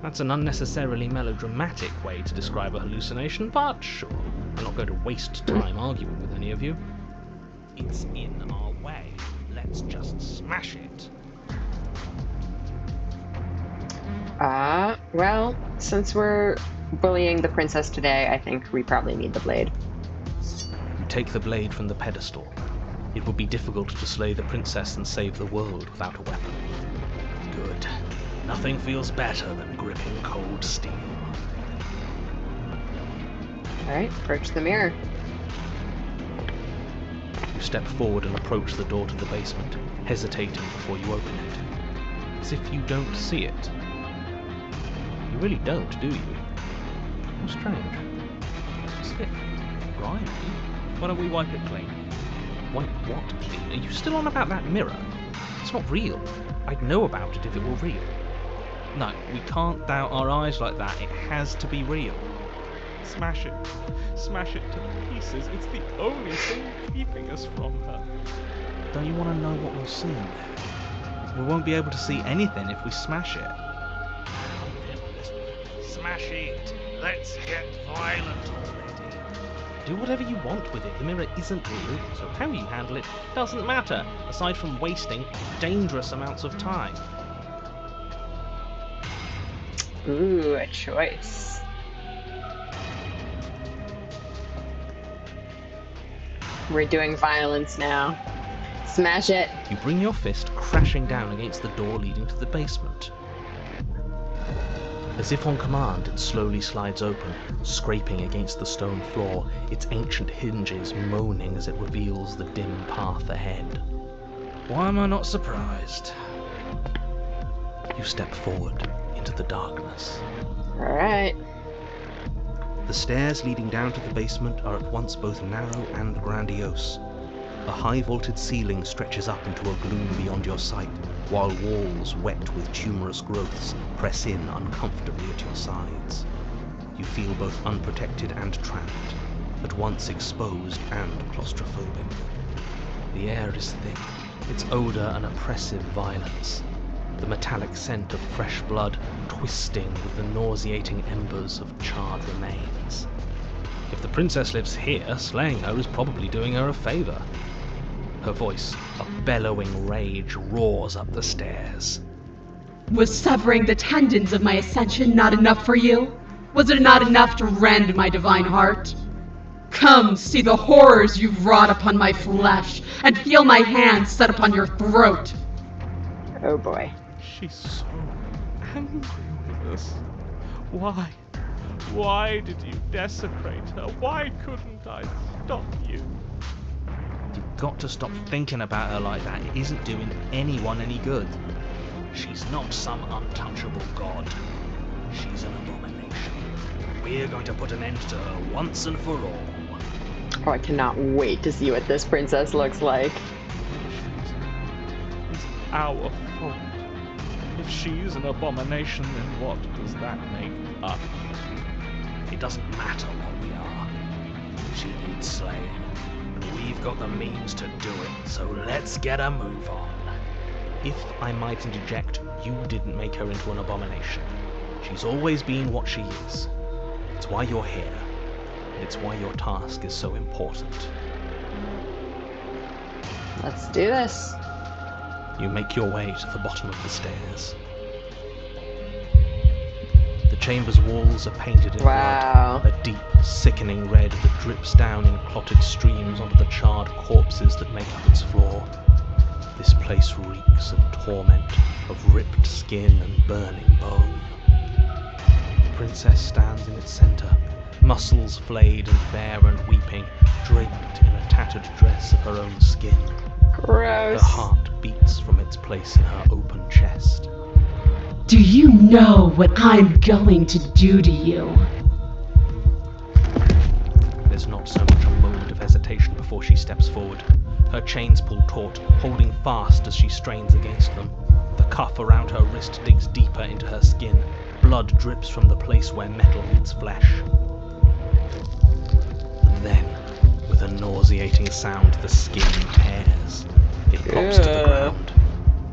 That's an unnecessarily melodramatic way to describe a hallucination, but sure. I'm not going to waste time arguing with any of you. It's in our way. Let's just smash it. Well, since we're bullying the princess today, I think we probably need the blade. You take the blade from the pedestal. It would be difficult to slay the princess and save the world without a weapon. Good. Nothing feels better than gripping cold steel. Alright, approach the mirror. You step forward and approach the door to the basement, hesitating before you open it. As if you don't see it. You really don't, do you? How strange. It's a bit grimy. Why don't we wipe it clean? Wipe what clean? Are you still on about that mirror? It's not real. I'd know about it if it were real. No, we can't doubt our eyes like that. It has to be real. Smash it. Smash it to pieces. It's the only thing keeping us from her. Don't you want to know what we'll see in there? We won't be able to see anything if we smash it. Smash it. Let's get violent already. Do whatever you want with it. The mirror isn't real, so how you handle it doesn't matter, aside from wasting dangerous amounts of time. Ooh, a choice. We're doing violence now. Smash it. You bring your fist crashing down against the door leading to the basement. As if on command, it slowly slides open, scraping against the stone floor, its ancient hinges moaning as it reveals the dim path ahead. Why am I not surprised? You step forward into the darkness. Alright. The stairs leading down to the basement are at once both narrow and grandiose. A high-vaulted ceiling stretches up into a gloom beyond your sight, while walls wet with tumorous growths press in uncomfortably at your sides. You feel both unprotected and trapped, at once exposed and claustrophobic. The air is thick, its odor an oppressive violence, the metallic scent of fresh blood twisting with the nauseating embers of charred remains. If the princess lives here, slaying her is probably doing her a favor. Her voice, a bellowing rage, roars up the stairs. Was severing the tendons of my ascension not enough for you? Was it not enough to rend my divine heart? Come, see the horrors you've wrought upon my flesh, and feel my hands set upon your throat. Oh boy. She's so angry with us. Why? Why did you desecrate her? Why couldn't I stop you? You've got to stop thinking about her like that. It isn't doing anyone any good. She's not some untouchable god. She's an abomination. We're going to put an end to her once and for all. Oh, I cannot wait to see what this princess looks like. It's our fault. If she's an abomination, then what does that make us? It doesn't matter what we are. She needs slaying. And we've got the means to do it, so let's get a move on. If I might interject, you didn't make her into an abomination. She's always been what she is. It's why you're here. And it's why your task is so important. Let's do this. You make your way to the bottom of the stairs. The chamber's walls are painted in blood, a deep, sickening red that drips down in clotted streams onto the charred corpses that make up its floor. This place reeks of torment, of ripped skin and burning bone. The princess stands in its center, muscles flayed and bare and weeping, draped in a tattered dress of her own skin. Gross. Her heart beats from its place in her open chest. Do you know what I'm going to do to you? There's not so much a moment of hesitation before she steps forward. Her chains pull taut, holding fast as she strains against them. The cuff around her wrist digs deeper into her skin. Blood drips from the place where metal meets flesh. And then, with a nauseating sound, the skin tears. It drops to the ground,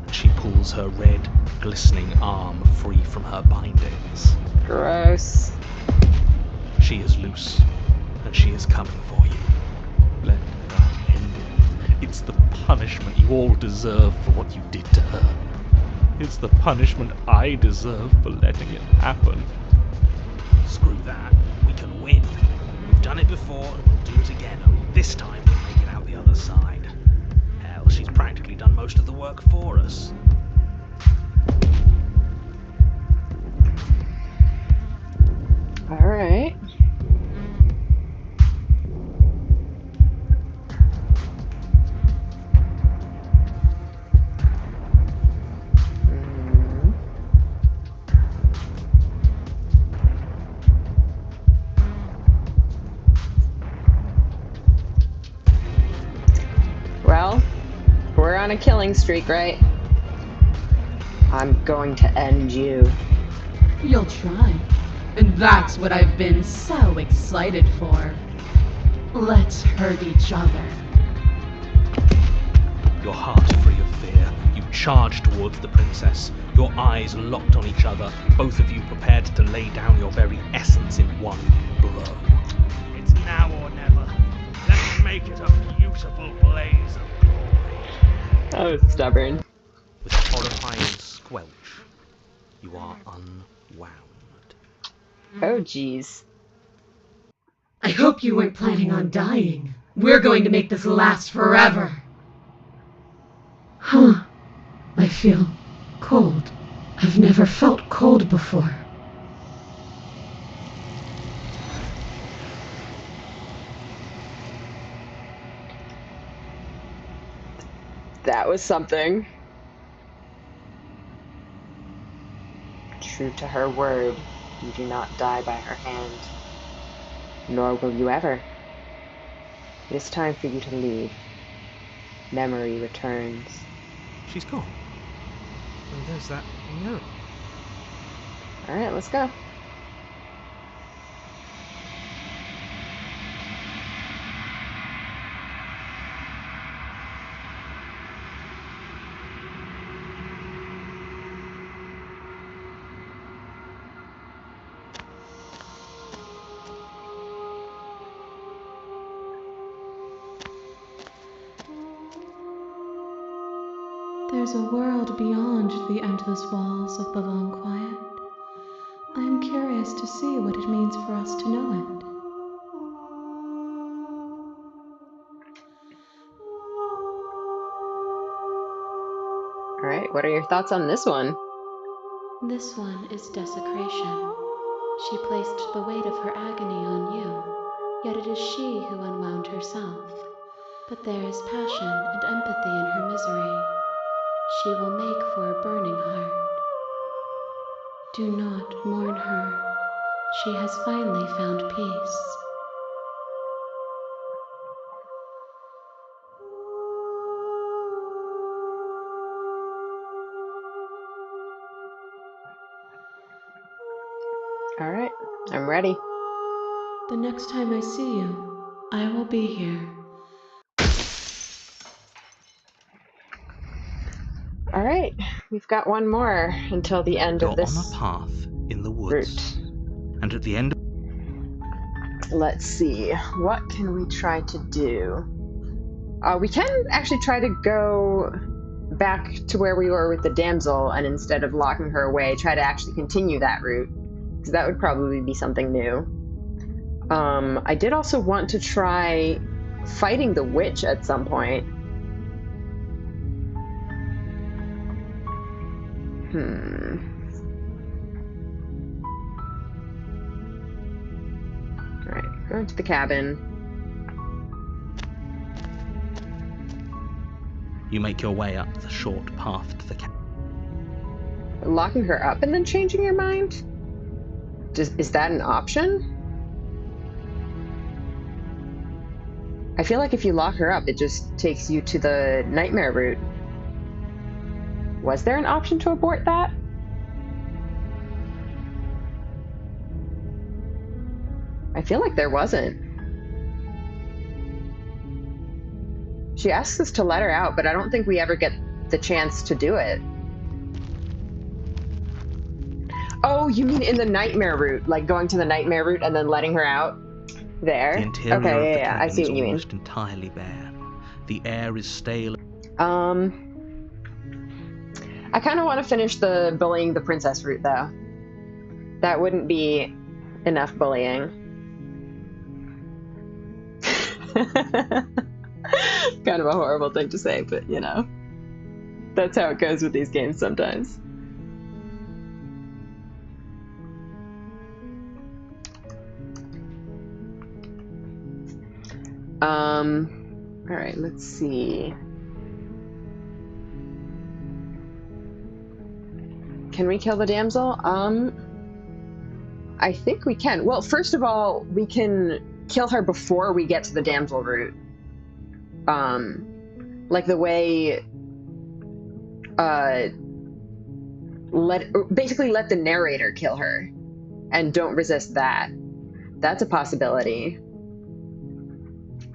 and she pulls her red, glistening arm free from her bindings. Gross. She is loose, and she is coming for you. Let her end it. It's the punishment you all deserve for what you did to her. It's the punishment I deserve for letting it happen. Screw that. We can win. We've done it before, and we'll do it again, only this time we'll make it out the other side. Hell, she's practically done most of the work for us. Alright. Well, we're on a killing streak, right? I'm going to end you. You'll try. And that's what I've been so excited for. Let's hurt each other. Your heart free of fear, you charge towards the princess, your eyes locked on each other, both of you prepared to lay down your very essence in one blow. It's now or never. Let's make it a beautiful blaze of glory. Oh, stubborn. With a horrifying squelch, you are unwound. Oh, jeez. I hope you weren't planning on dying. We're going to make this last forever. feel cold. I've never felt cold before. That was something. True to her word, you do not die by her hand. Nor will you ever. It is time for you to leave. Memory returns. She's gone. And there's that mirror. Alright, let's go. There's a world beyond the endless walls of the long quiet. I am curious to see what it means for us to know it. Alright, what are your thoughts on this one? This one is desecration. She placed the weight of her agony on you, yet it is she who unwound herself. But there is passion and empathy in her misery. She will make for a burning heart. Do not mourn her. She has finally found peace. Alright, I'm ready. The next time I see you, I will be here. Alright, we've got one more until the end You're of this on a path in the woods, route. and at the end of Let's see, what can we try to do? We can actually try to go back to where we were with the damsel, and instead of locking her away, try to actually continue that route, because that would probably be something new. I did also want to try fighting the witch at some point. Alright, going to the cabin. you make your way up the short path to the cabin. Locking her up and then changing your mind? Is that an option? I feel like if you lock her up, it just takes you to the nightmare route. Was there an option to abort that? I feel like there wasn't. She asks us to let her out, but I don't think we ever get the chance to do it. Oh, you mean in the nightmare route, like going to the nightmare route and then letting her out? There. The interior Okay, of the yeah, I cabin see is what you mean. almost entirely bare. The air is stale. I kind of want to finish the bullying the princess route, though. That wouldn't be enough bullying. Kind of a horrible thing to say, but you know, that's how it goes with these games sometimes. All right, let's see. Can we kill the damsel? I think we can. Well, first of all, we can kill her before we get to the damsel route. Like the way, basically let the narrator kill her and don't resist that. That's a possibility.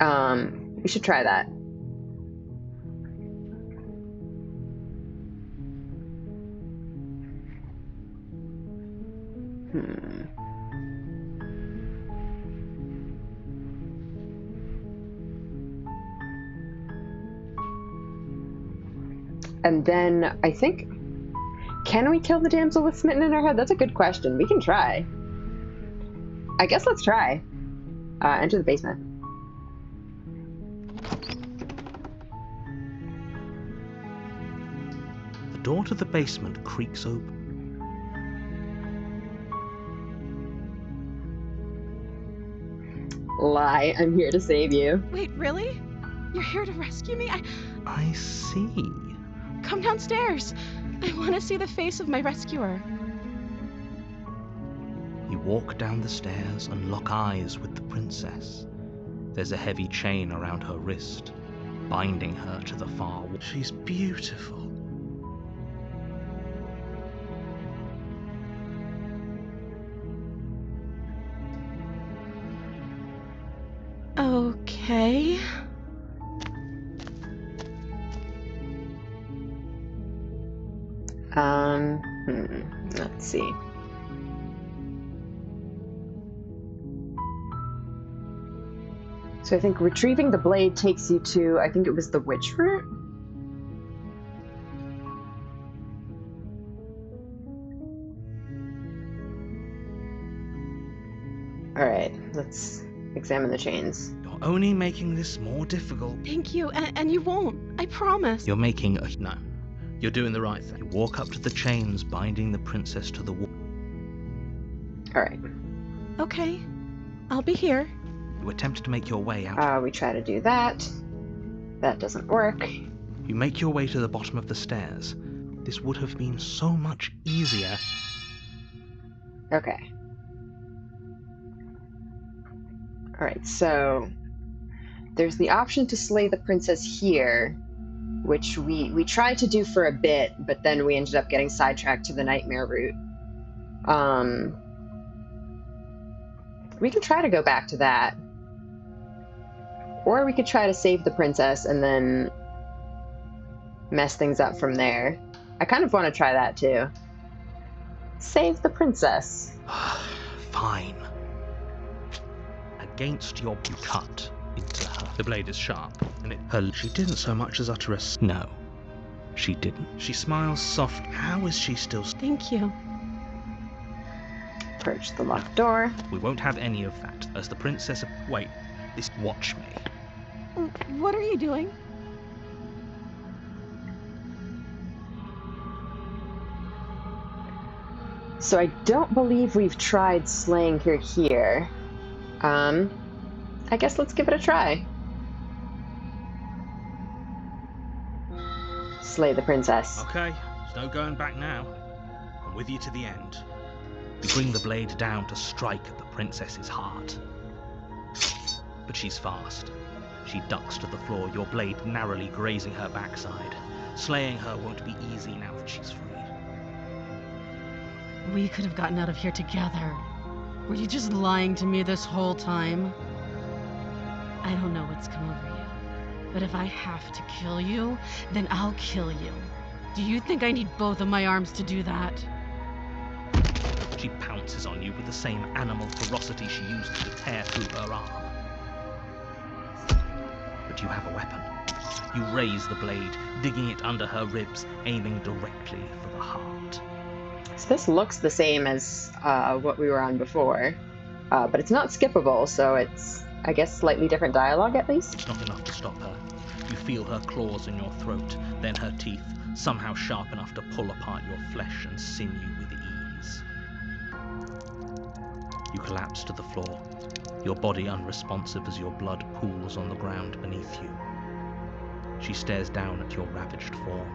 We should try that. And then I think, can we kill the damsel with smitten in her head? That's a good question. We can try. I guess let's try. Enter the basement. The door to the basement creaks open. Lie, I'm here to save you. Wait, really? You're here to rescue me? I see. Come downstairs. I want to see the face of my rescuer. You walk down the stairs and lock eyes with the princess. There's a heavy chain around her wrist, binding her to the far wall. She's beautiful. Okay. Let's see. So I think retrieving the blade takes you to, I think it was the witch root? Alright, let's examine the chains. You're only making this more difficult. Thank you, and you won't. I promise. You're making a... No. You're doing the right thing. You walk up to the chains binding the princess to the wall. Alright. Okay. I'll be here. You attempt to make your way out. We try to do that. That doesn't work. You make your way to the bottom of the stairs. This would have been so much easier. Okay. Alright, so there's the option to slay the princess here, which we tried to do for a bit, but then we ended up getting sidetracked to the nightmare route. We can try to go back to that. Or we could try to save the princess and then mess things up from there. I kind of want to try that too. Save the princess. Fine. Against your you cut into her. The blade is sharp, and she didn't so much as utter a no. She didn't. She smiles soft. How is she still? Thank you. Approach the locked door. We won't have any of that. As the princess. Wait. This. Watch me. What are you doing? So I don't believe we've tried slaying her here. I guess let's give it a try. Slay the princess. Okay, there's no going back now. I'm with you to the end. You bring the blade down to strike at the princess's heart. But she's fast. She ducks to the floor, your blade narrowly grazing her backside. Slaying her won't be easy now that she's free. We could have gotten out of here together. Were you just lying to me this whole time? I don't know what's come over you, but if I have to kill you, then I'll kill you. Do you think I need both of my arms to do that? She pounces on you with the same animal ferocity she used to tear through her arm. But you have a weapon. You raise the blade, digging it under her ribs, aiming directly for the heart. So this looks the same as what we were on before, but it's not skippable, so it's, I guess, slightly different dialogue at least. It's not enough to stop her. You feel her claws in your throat, then her teeth, somehow sharp enough to pull apart your flesh and sinew with ease. You collapse to the floor, your body unresponsive as your blood pools on the ground beneath you. She stares down at your ravaged form,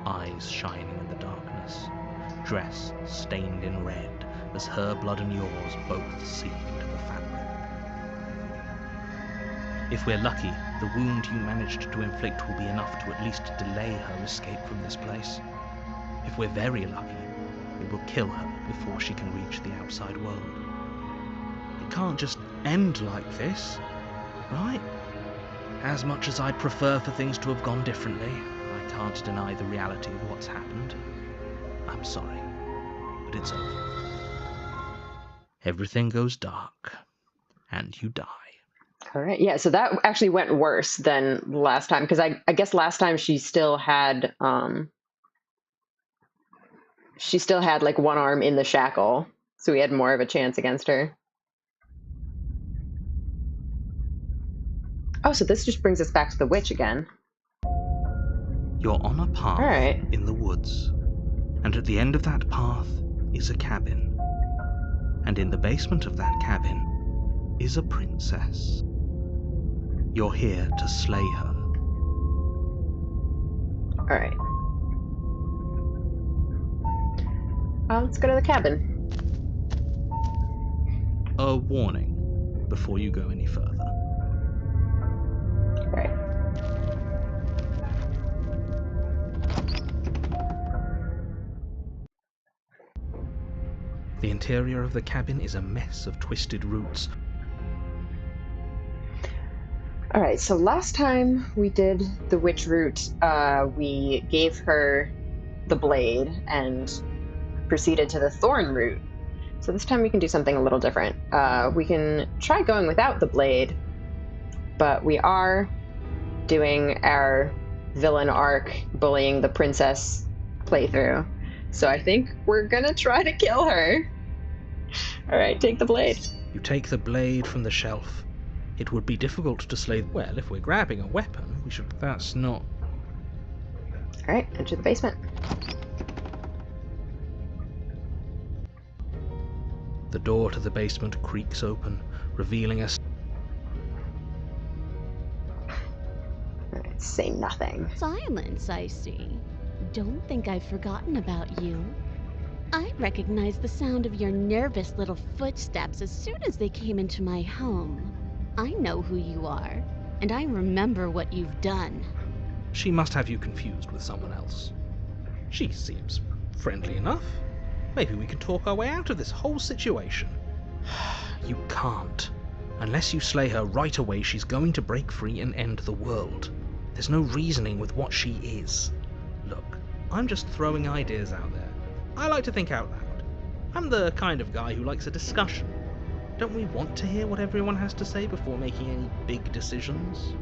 eyes shining in the darkness. Dress stained in red as her blood and yours both seep into the fabric. If we're lucky, the wound you managed to inflict will be enough to at least delay her escape from this place. If we're very lucky, it will kill her before she can reach the outside world. It can't just end like this, right? As much as I'd prefer for things to have gone differently, I can't deny the reality of what's happened. I'm sorry, but it's over. Everything goes dark, and you die. All right, yeah, so that actually went worse than last time, because I guess last time she still had like one arm in the shackle, so we had more of a chance against her. Oh, so this just brings us back to the witch again. You're on a path Alright. in the woods, and at the end of that path is a cabin. And in the basement of that cabin is a princess. You're here to slay her. Alright. Let's go to the cabin. A warning before you go any further. Right. The interior of the cabin is a mess of twisted roots. Alright, so last time we did the witch route, we gave her the blade and proceeded to the thorn route. So this time we can do something a little different. We can try going without the blade, but we are doing our villain arc, bullying the princess playthrough. So I think we're gonna try to kill her. Alright, take the blade. You take the blade from the shelf. It would be difficult to slay. Well, if we're grabbing a weapon, we should. That's not. Alright, enter the basement. The door to the basement creaks open, revealing us. Alright, say nothing. Silence, I see. Don't think I've forgotten about you. I recognized the sound of your nervous little footsteps as soon as they came into my home. I know who you are, and I remember what you've done. She must have you confused with someone else. She seems friendly enough. Maybe we can talk our way out of this whole situation. You can't. Unless you slay her right away, she's going to break free and end the world. There's no reasoning with what she is. Look, I'm just throwing ideas out there. I like to think out loud. I'm the kind of guy who likes a discussion. Don't we want to hear what everyone has to say before making any big decisions?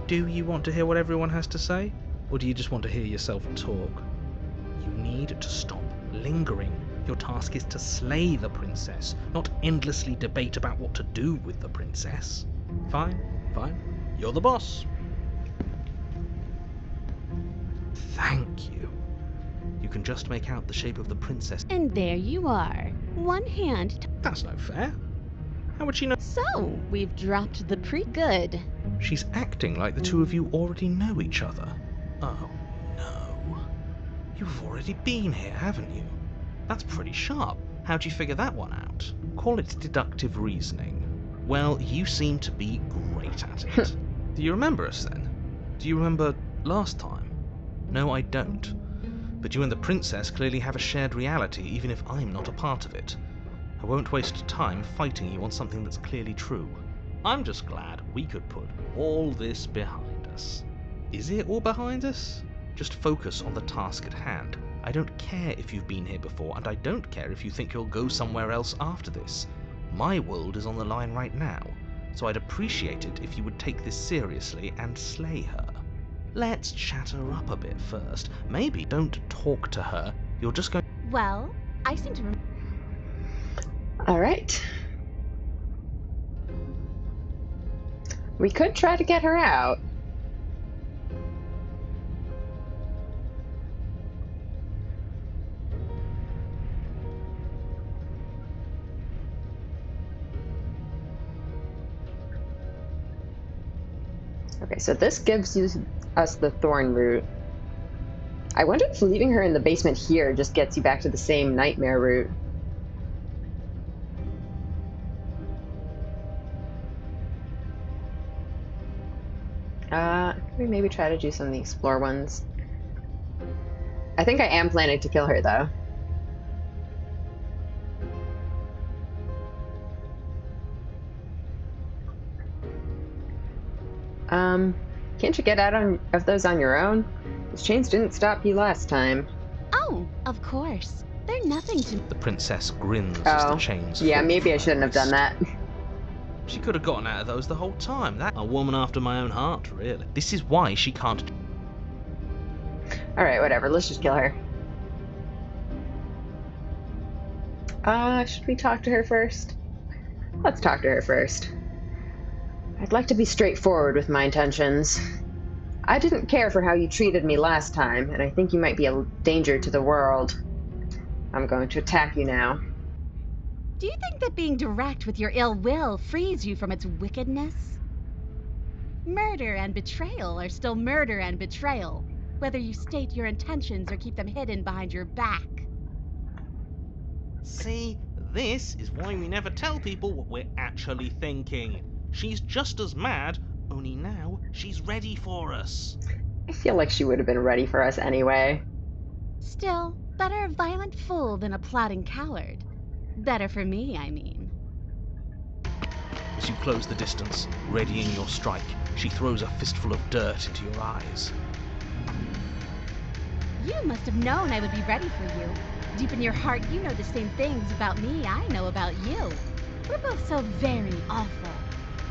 Do you want to hear what everyone has to say? Or do you just want to hear yourself talk? You need to stop lingering. Your task is to slay the princess, not endlessly debate about what to do with the princess. Fine, fine. You're the boss. Thank you. You can just make out the shape of the princess. And there you are. One hand. That's no fair. How would she know? So, we've dropped the good. She's acting like the two of you already know each other. Oh, no. You've already been here, haven't you? That's pretty sharp. How'd you figure that one out? Call it deductive reasoning. Well, you seem to be great at it. Do you remember us then? Do you remember last time? No, I don't. But you and the princess clearly have a shared reality, even if I'm not a part of it. I won't waste time fighting you on something that's clearly true. I'm just glad we could put all this behind us. Is it all behind us? Just focus on the task at hand. I don't care if you've been here before, and I don't care if you think you'll go somewhere else after this. My world is on the line right now, so I'd appreciate it if you would take this seriously and slay her. Let's chat her up a bit first. Maybe don't talk to her. You're just going. Well, I seem to remember. Alright. We could try to get her out. Okay, so this gives us the thorn route. I wonder if leaving her in the basement here just gets you back to the same nightmare route. We maybe try to do some of the explore ones. I think I am planning to kill her though. Can't you get out of those on your own? Those chains didn't stop you last time. Oh, of course. They're nothing to. The princess grins as the chains. Yeah, fall maybe I from her shouldn't have done wrist. that. She could have gotten out of those the whole time. That a woman after my own heart, really. This is why she can't. Alright, whatever. Let's just kill her. Should we talk to her first? Let's talk to her first. I'd like to be straightforward with my intentions. I didn't care for how you treated me last time, and I think you might be a danger to the world. I'm going to attack you now. Do you think that being direct with your ill will frees you from its wickedness? Murder and betrayal are still murder and betrayal, whether you state your intentions or keep them hidden behind your back. See, this is why we never tell people what we're actually thinking. She's just as mad, only now she's ready for us. I feel like she would have been ready for us anyway. Still, better a violent fool than a plotting coward. Better for me, I mean. As you close the distance, readying your strike, she throws a fistful of dirt into your eyes. You must have known I would be ready for you. Deep in your heart, you know the same things about me I know about you. We're both so very awful.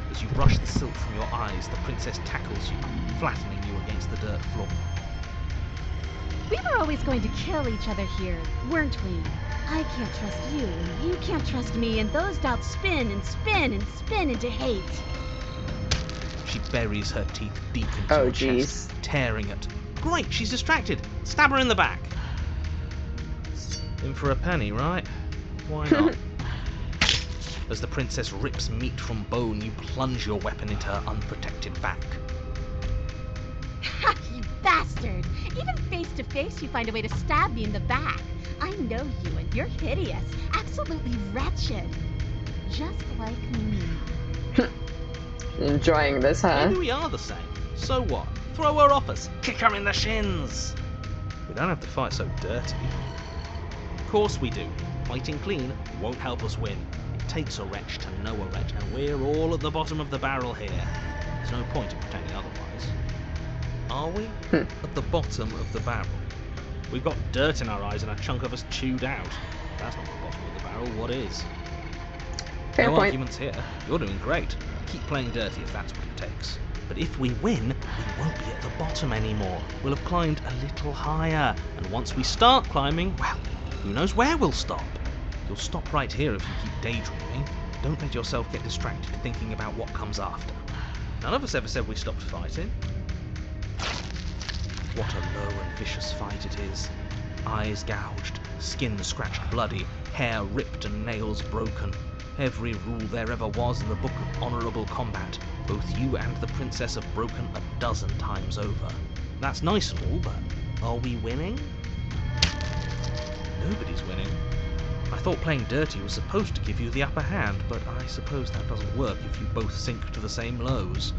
As you brush the silt from your eyes, the princess tackles you, flattening you against the dirt floor. We were always going to kill each other here, weren't we? I can't trust you, and you can't trust me, and those doubts spin and spin and spin into hate. She buries her teeth deep into your chest, tearing it. Great, she's distracted. Stab her in the back. In for a penny, right? Why not? As the princess rips meat from bone, you plunge your weapon into her unprotected back. Ha, you bastard! Even face to face, you find a way to stab me in the back. I know you, and you're hideous, absolutely wretched. Just like me. Enjoying this, huh? Maybe we are the same. So what? Throw her off us. Kick her in the shins. We don't have to fight so dirty. Of course we do. Fighting clean won't help us win. It takes a wretch to know a wretch, and we're all at the bottom of the barrel here. There's no point in pretending otherwise. Are we? At the bottom of the barrel. We've got dirt in our eyes and a chunk of us chewed out. That's not the bottom of the barrel, what is? Fair No point. arguments here. You're doing great. Keep playing dirty if that's what it takes. But if we win, we won't be at the bottom anymore. We'll have climbed a little higher. And once we start climbing, well, who knows where we'll stop? You'll stop right here if you keep daydreaming. Don't let yourself get distracted thinking about what comes after. None of us ever said we stopped fighting. What a low and vicious fight it is. Eyes gouged, skin scratched bloody, hair ripped and nails broken. Every rule there ever was in the book of honourable combat. Both you and the princess have broken 12 times over. That's nice and all, but are we winning? Nobody's winning. I thought playing dirty was supposed to give you the upper hand, but I suppose that doesn't work if you both sink to the same lows.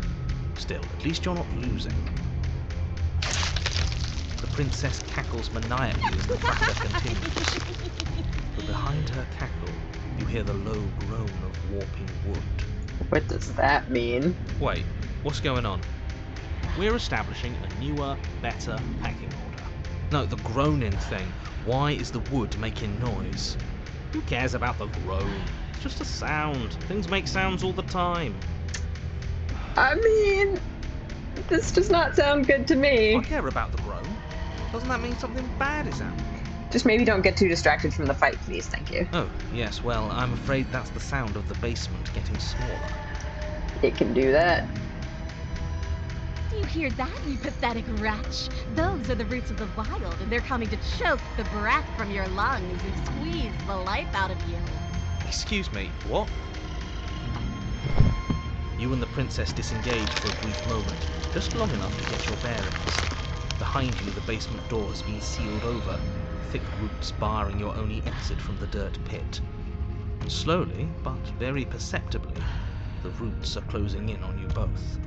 Still, at least you're not losing. The princess cackles maniacally as the battle continues. But behind her cackle, you hear the low groan of warping wood. What does that mean? Wait, what's going on? We're establishing a newer, better pecking order. No, the groaning thing. Why is the wood making noise? Who cares about the groan? It's just a sound. Things make sounds all the time. I mean, this does not sound good to me. I care about the groan. Doesn't that mean something bad is happening? Just maybe don't get too distracted from the fight, please. Thank you. Oh, yes, well, I'm afraid that's the sound of the basement getting smaller. It can do that. Do you hear that, you pathetic wretch? Those are the roots of the wild, and they're coming to choke the breath from your lungs and squeeze the life out of you. Excuse me, what? You and the princess disengage for a brief moment, just long enough to get your bearings. Behind you, the basement door has been sealed over, thick roots barring your only exit from the dirt pit. And slowly, but very perceptibly, the roots are closing in on you both.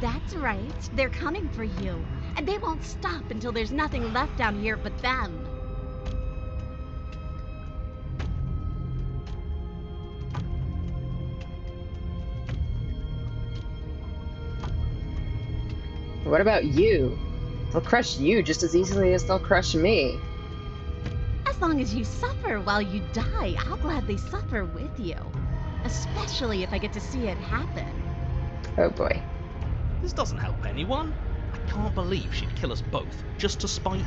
That's right, they're coming for you, and they won't stop until there's nothing left down here but them. What about you? They'll crush you just as easily as they'll crush me. As long as you suffer while you die, I'll gladly suffer with you. Especially if I get to see it happen. Oh boy. This doesn't help anyone. I can't believe she'd kill us both just to spite me.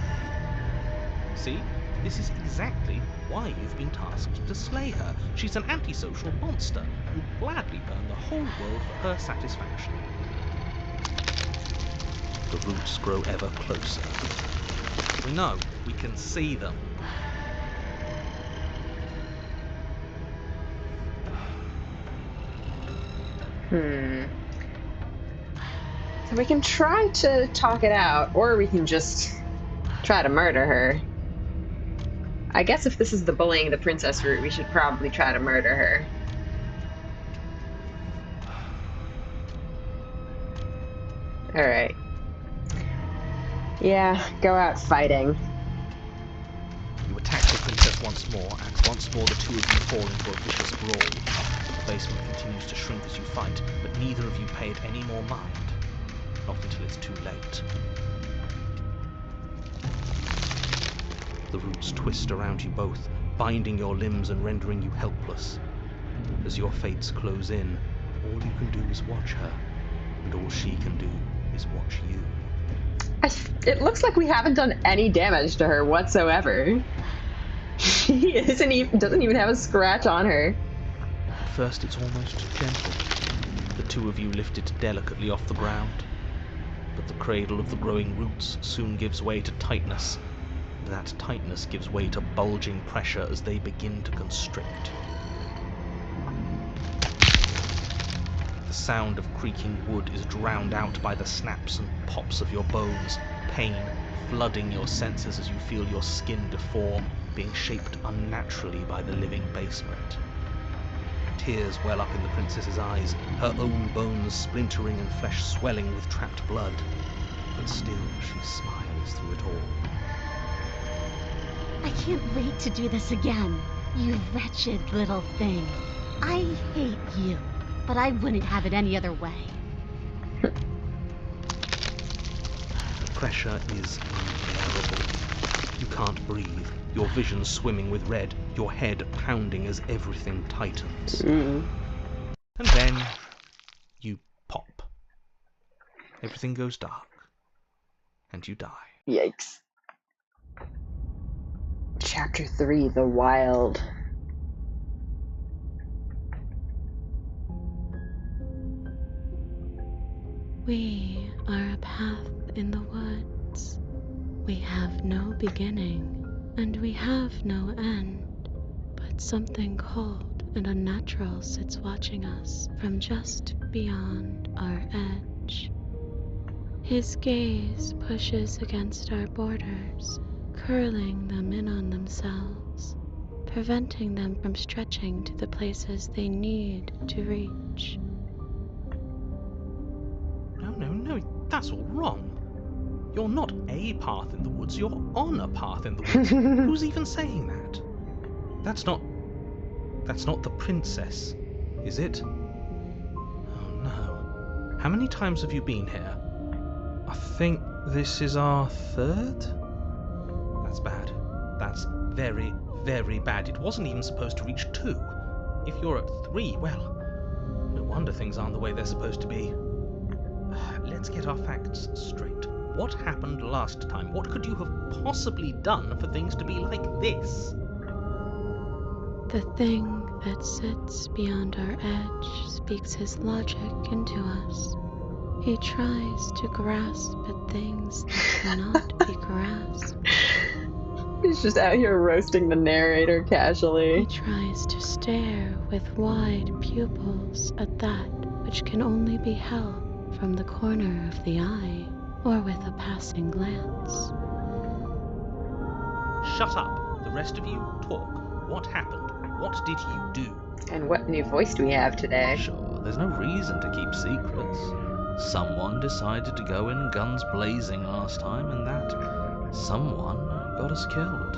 See? This is exactly why you've been tasked to slay her. She's an antisocial monster who'd gladly burn the whole world for her satisfaction. The roots grow ever closer. We know, we can see them. So we can try to talk it out, or we can just try to murder her. I guess if this is the bullying the princess route, we should probably try to murder her. Alright. Yeah, go out fighting. You attack the princess once more, and once more the two of you fall into a vicious brawl. The basement continues to shrink as you fight, but neither of you pay it any more mind. Not until it's too late. The roots twist around you both, binding your limbs and rendering you helpless. As your fates close in, all you can do is watch her, and all she can do is watch you. It looks like we haven't done any damage to her whatsoever. She doesn't even have a scratch on her. At first it's almost gentle. The two of you lift it delicately off the ground. But the cradle of the growing roots soon gives way to tightness. That tightness gives way to bulging pressure as they begin to constrict. The sound of creaking wood is drowned out by the snaps and pops of your bones, pain flooding your senses as you feel your skin deform, being shaped unnaturally by the living basement. Tears well up in the princess's eyes, her own bones splintering and flesh swelling with trapped blood. But still she smiles through it all. I can't wait to do this again, you wretched little thing. I hate you, but I wouldn't have it any other way. The pressure is unbearable. You can't breathe, your vision swimming with red, your head pounding as everything tightens. And then you pop. Everything goes dark, and you die. Yikes. Chapter 3, The Wild. We are a path in the woods. We have no beginning, and we have no end. But something cold and unnatural sits watching us from just beyond our edge. His gaze pushes against our borders, curling them in on themselves, preventing them from stretching to the places they need to reach. No, that's all wrong. You're not a path in the woods, you're on a path in the woods. Who's even saying that? That's not the princess, is it? Oh no. How many times have you been here? I think this is our third? That's bad. That's very, very bad. It wasn't even supposed to reach 2. If you're at 3, well, no wonder things aren't the way they're supposed to be. Let's get our facts straight. What happened last time? What could you have possibly done for things to be like this? The thing that sits beyond our edge speaks his logic into us. He tries to grasp at things that cannot be grasped. He's just out here roasting the narrator casually. He tries to stare with wide pupils at that which can only be held from the corner of the eye or with a passing glance. Shut up. The rest of you talk. What happened? What did you do? And what new voice do we have today? Sure, there's no reason to keep secrets. Someone decided to go in guns blazing last time, and that someone got us killed.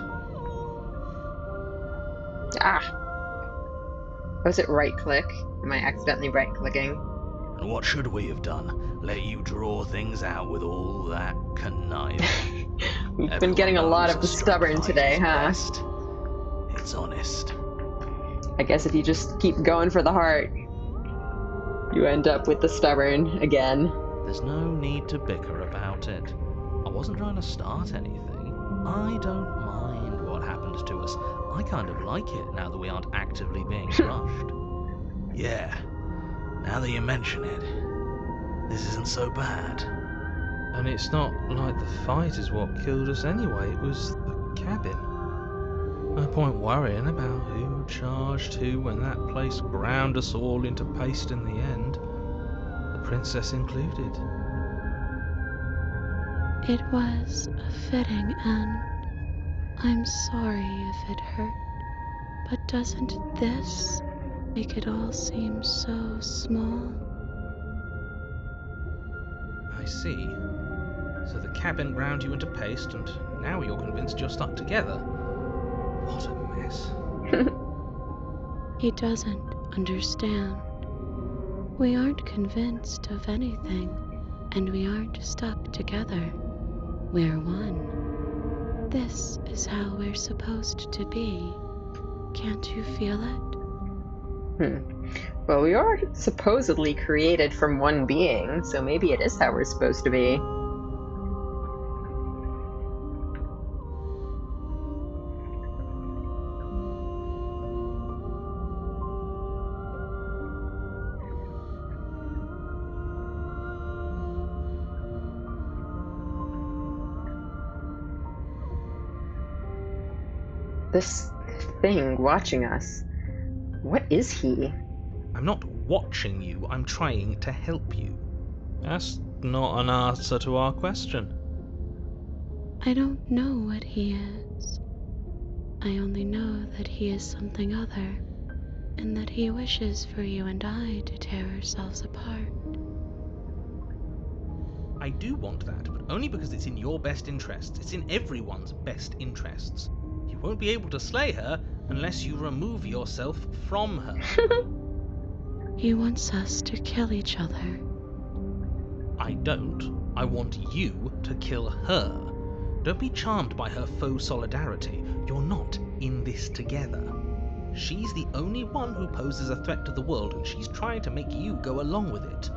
Was it right click? Am I accidentally right clicking? And what should we have done? Let you draw things out with all that conniving. We've been getting a lot of the stubborn today, huh? Best. It's honest. I guess if you just keep going for the heart, you end up with the stubborn again. There's no need to bicker about it. I wasn't trying to start anything. I don't mind what happened to us. I kind of like it now that we aren't actively being crushed. Yeah, now that you mention it, this isn't so bad. And it's not like the fight is what killed us anyway, it was the cabin. No point worrying about who charged who when that place ground us all into paste in the end, the princess included. It was a fitting end. I'm sorry if it hurt, but doesn't this make it all seem so small? I see. So the cabin ground you into paste, and now you're convinced you're stuck together. What a mess. He doesn't understand. We aren't convinced of anything, and we aren't stuck together. We're one. This is how we're supposed to be. Can't you feel it? Well, we are supposedly created from one being, so maybe it is how we're supposed to be. This thing watching us, what is he? I'm not watching you, I'm trying to help you. That's not an answer to our question. I don't know what he is. I only know that he is something other, and that he wishes for you and I to tear ourselves apart. I do want that, but only because it's in your best interests. It's in everyone's best interests. You won't be able to slay her unless you remove yourself from her. He wants us to kill each other. I don't. I want you to kill her. Don't be charmed by her faux solidarity. You're not in this together. She's the only one who poses a threat to the world, and she's trying to make you go along with it.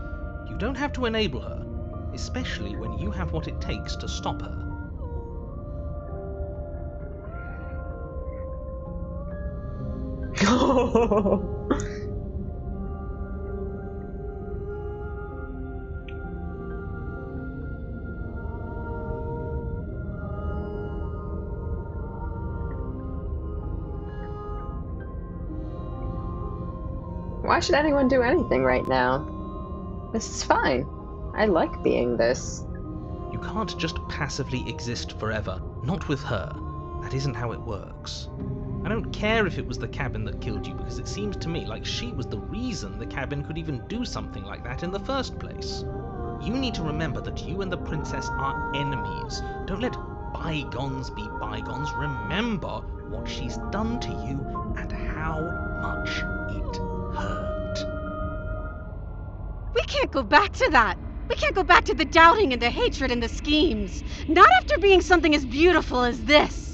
You don't have to enable her, especially when you have what it takes to stop her. Why should anyone do anything right now? This is fine. I like being this. You can't just passively exist forever. Not with her. That isn't how it works. I don't care if it was the cabin that killed you, because it seems to me like she was the reason the cabin could even do something like that in the first place. You need to remember that you and the princess are enemies. Don't let bygones be bygones. Remember what she's done to you and how much it hurt. We can't go back to that. We can't go back to the doubting and the hatred and the schemes. Not after being something as beautiful as this.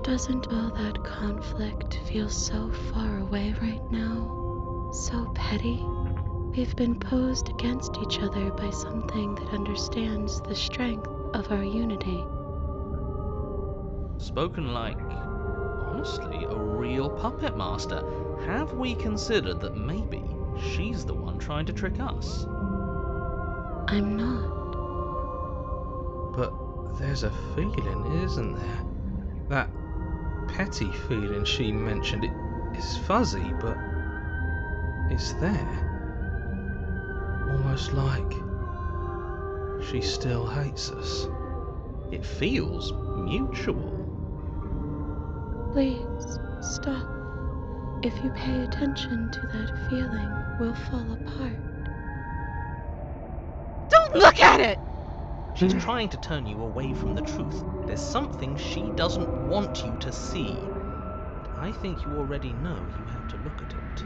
Doesn't all that conflict feel so far away right now? So petty? We've been posed against each other by something that understands the strength of our unity. Spoken like, honestly, a real puppet master. Have we considered that maybe she's the one trying to trick us? I'm not. But there's a feeling, isn't there? That petty feeling she mentioned, it is fuzzy, but it's there. Almost like she still hates us. It feels mutual. Please, stop. If you pay attention to that feeling, we'll fall apart. Don't look at it! She's trying to turn you away from the truth. There's something she doesn't want you to see. And I think you already know you have to look at it.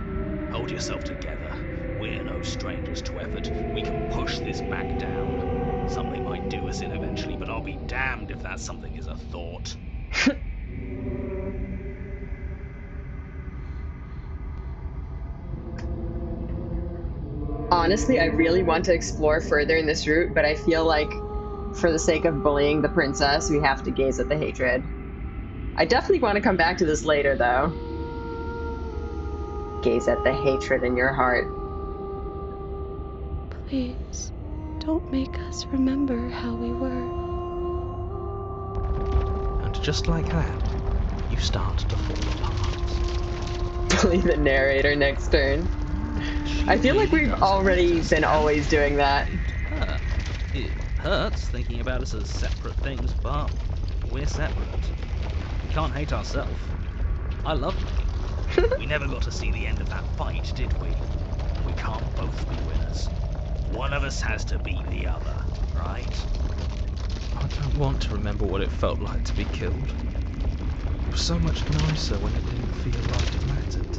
Hold yourself together. We're no strangers to effort. We can push this back down. Something might do us in eventually, but I'll be damned if that something is a thought. Honestly, I really want to explore further in this route, but I feel like for the sake of bullying the princess, we have to gaze at the hatred. I definitely want to come back to this later, though. Gaze at the hatred in your heart. Please, don't make us remember how we were. And just like that, you start to fall apart. Play the narrator next turn. I feel like we've already been always doing that. It hurts thinking about us as separate things, but we're separate. We can't hate ourselves. I love you. We never got to see the end of that fight, did we? We can't both be winners. One of us has to beat the other, right? I don't want to remember what it felt like to be killed. It was so much nicer when it didn't feel like it mattered.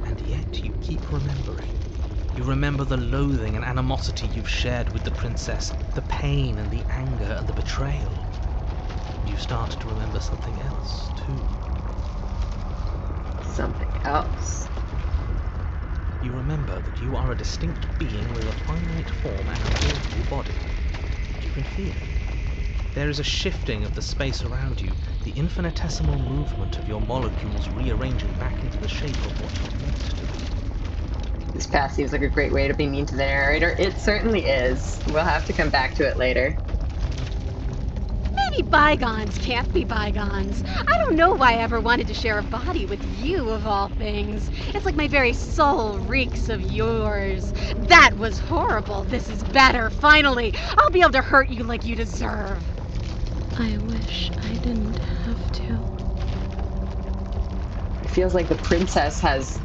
And yet you keep remembering. You remember the loathing and animosity you've shared with the princess, the pain and the anger and the betrayal. And you start to remember something else, too. Something else. You remember that you are a distinct being with a finite form and a mortal body. You can feel it. There is a shifting of the space around you, the infinitesimal movement of your molecules rearranging back into the shape of what you're meant to be. This path seems like a great way to be mean to the narrator. It certainly is. We'll have to come back to it later. Maybe bygones can't be bygones. I don't know why I ever wanted to share a body with you, of all things. It's like my very soul reeks of yours. That was horrible. This is better. Finally, I'll be able to hurt you like you deserve. I wish I didn't have to. It feels like the princess has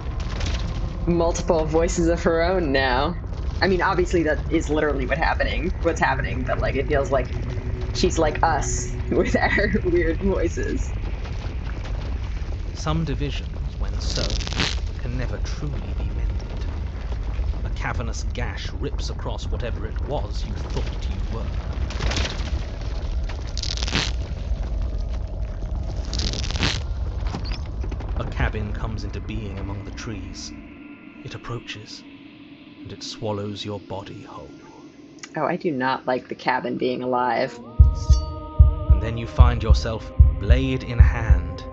multiple voices of her own now. I mean, obviously that is literally what's happening, but like it feels like she's like us with our weird voices. Some divisions, when sown, can never truly be mended. A cavernous gash rips across whatever it was you thought you were. A cabin comes into being among the trees. It approaches, and it swallows your body whole. Oh, I do not like the cabin being alive. And then you find yourself, blade in hand,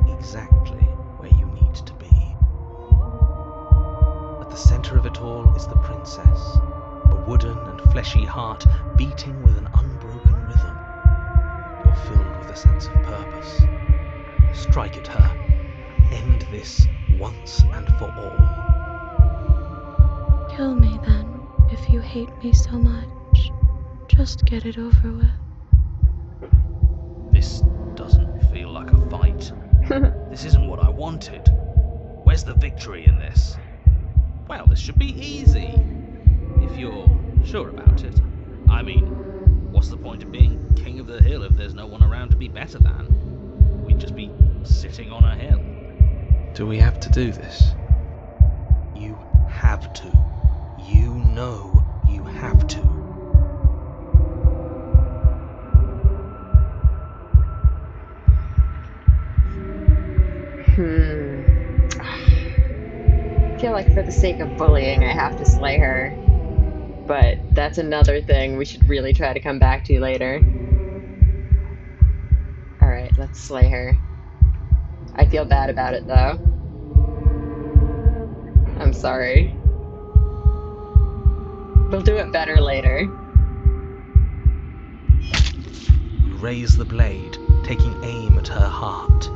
exactly where you need to be. At the center of it all is the princess, a wooden and fleshy heart beating with an unbroken rhythm. You're filled with a sense of purpose. Strike at her. End this once and for all. Kill me then, if you hate me so much. Just get it over with. This doesn't feel like a fight. This isn't what I wanted. Where's the victory in this? Well, this should be easy. If you're sure about it. I mean, what's the point of being king of the hill if there's no one around to be better than? We'd just be sitting on a hill. Do we have to do this? You have to. You know you have to. I feel like for the sake of bullying, I have to slay her. But that's another thing we should really try to come back to later. Alright, let's slay her. I feel bad about it, though. I'm sorry. We'll do it better later. You raise the blade, taking aim at her heart.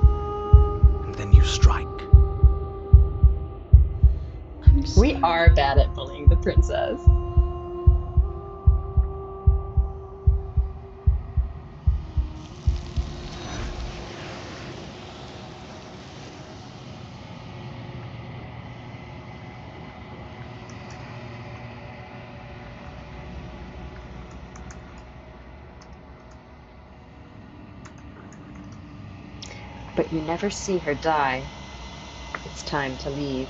And then you strike. I'm sorry. We are bad at bullying the princess. But you never see her die. It's time to leave.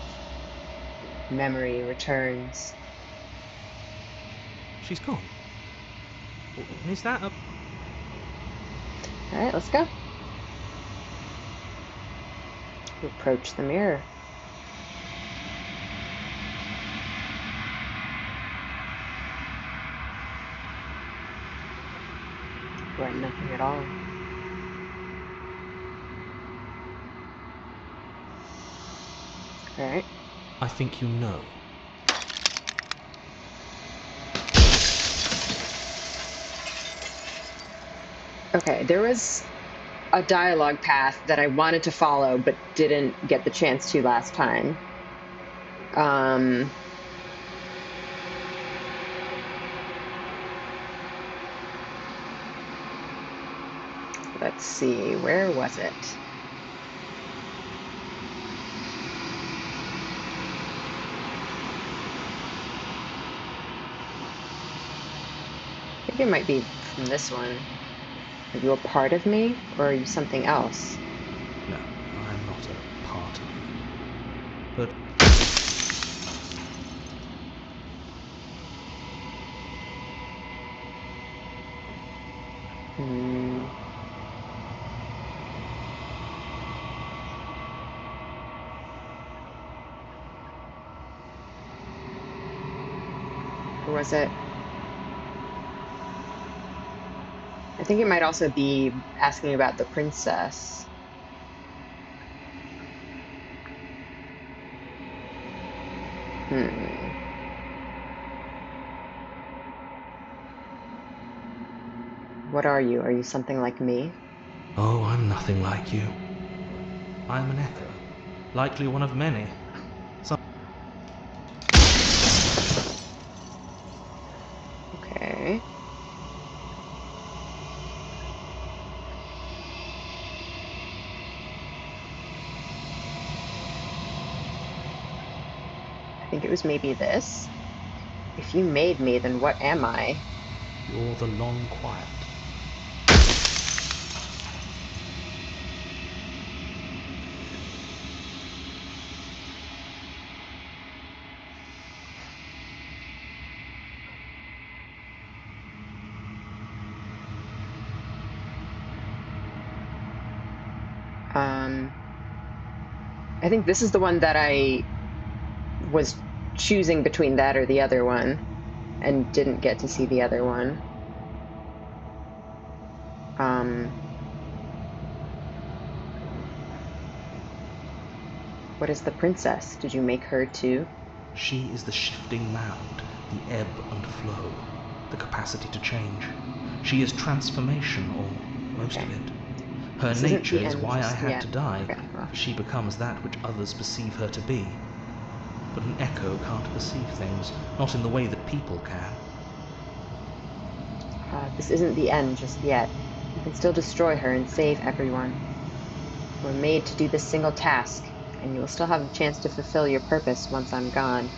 Memory returns. She's gone. Is that a... Alright, let's go. We approach the mirror. Right, nothing at all. Alright. I think you know. Okay, there was a dialogue path that I wanted to follow but didn't get the chance to last time. Let's see, where was it? I think it might be from this one. Are you a part of me, or are you something else? No, I'm not a part of you. But Or was it? I think it might also be asking about the princess. What are you? Are you something like me? oh, I'm nothing like you. I'm an echo, likely one of many. Okay. I think it was maybe this. If you made me, then what am I? You're the long quiet. I think this is the one that I was choosing between that or the other one, and didn't get to see the other one. What is the princess? Did you make her too? She is the shifting mound, the ebb and flow, the capacity to change. She is transformation, or most of it. Her This isn't nature the is end why I just had yet. to die, Okay, well. for she becomes that which others perceive her to be. But an echo can't perceive things, not in the way that people can. This isn't the end just yet. You can still destroy her and save everyone. We're made to do this single task, and you will still have a chance to fulfill your purpose once I'm gone.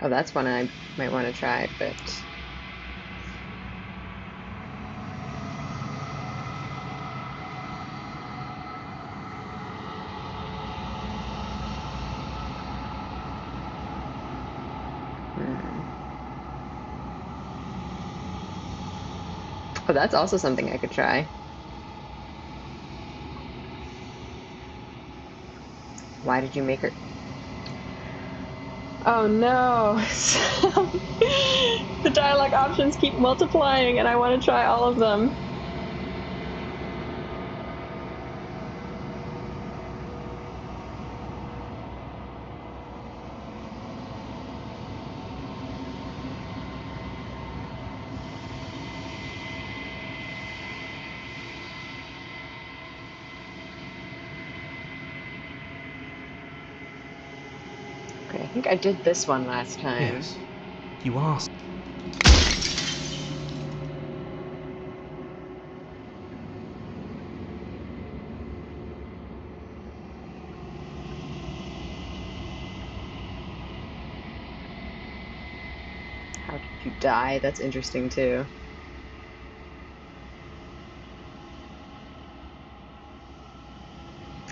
Oh, that's one I might want to try, but... Oh, that's also something I could try. Why did you make her... Oh no! The dialogue options keep multiplying and I want to try all of them. Okay, I think I did this one last time. Yes, you asked. How did you die? That's interesting too.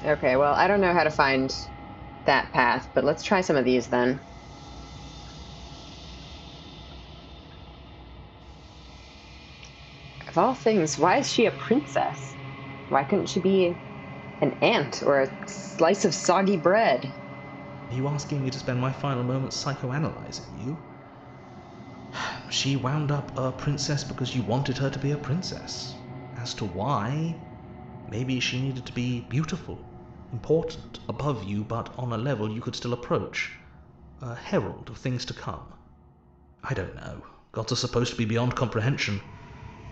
Okay, well, I don't know how to find that path, but let's try some of these then. Of all things, why is she a princess? Why couldn't she be an ant or a slice of soggy bread? Are you asking me to spend my final moments psychoanalyzing you? She wound up a princess because you wanted her to be a princess. As to why, maybe she needed to be beautiful, important, above you, but on a level you could still approach. A herald of things to come. I don't know. Gods are supposed to be beyond comprehension.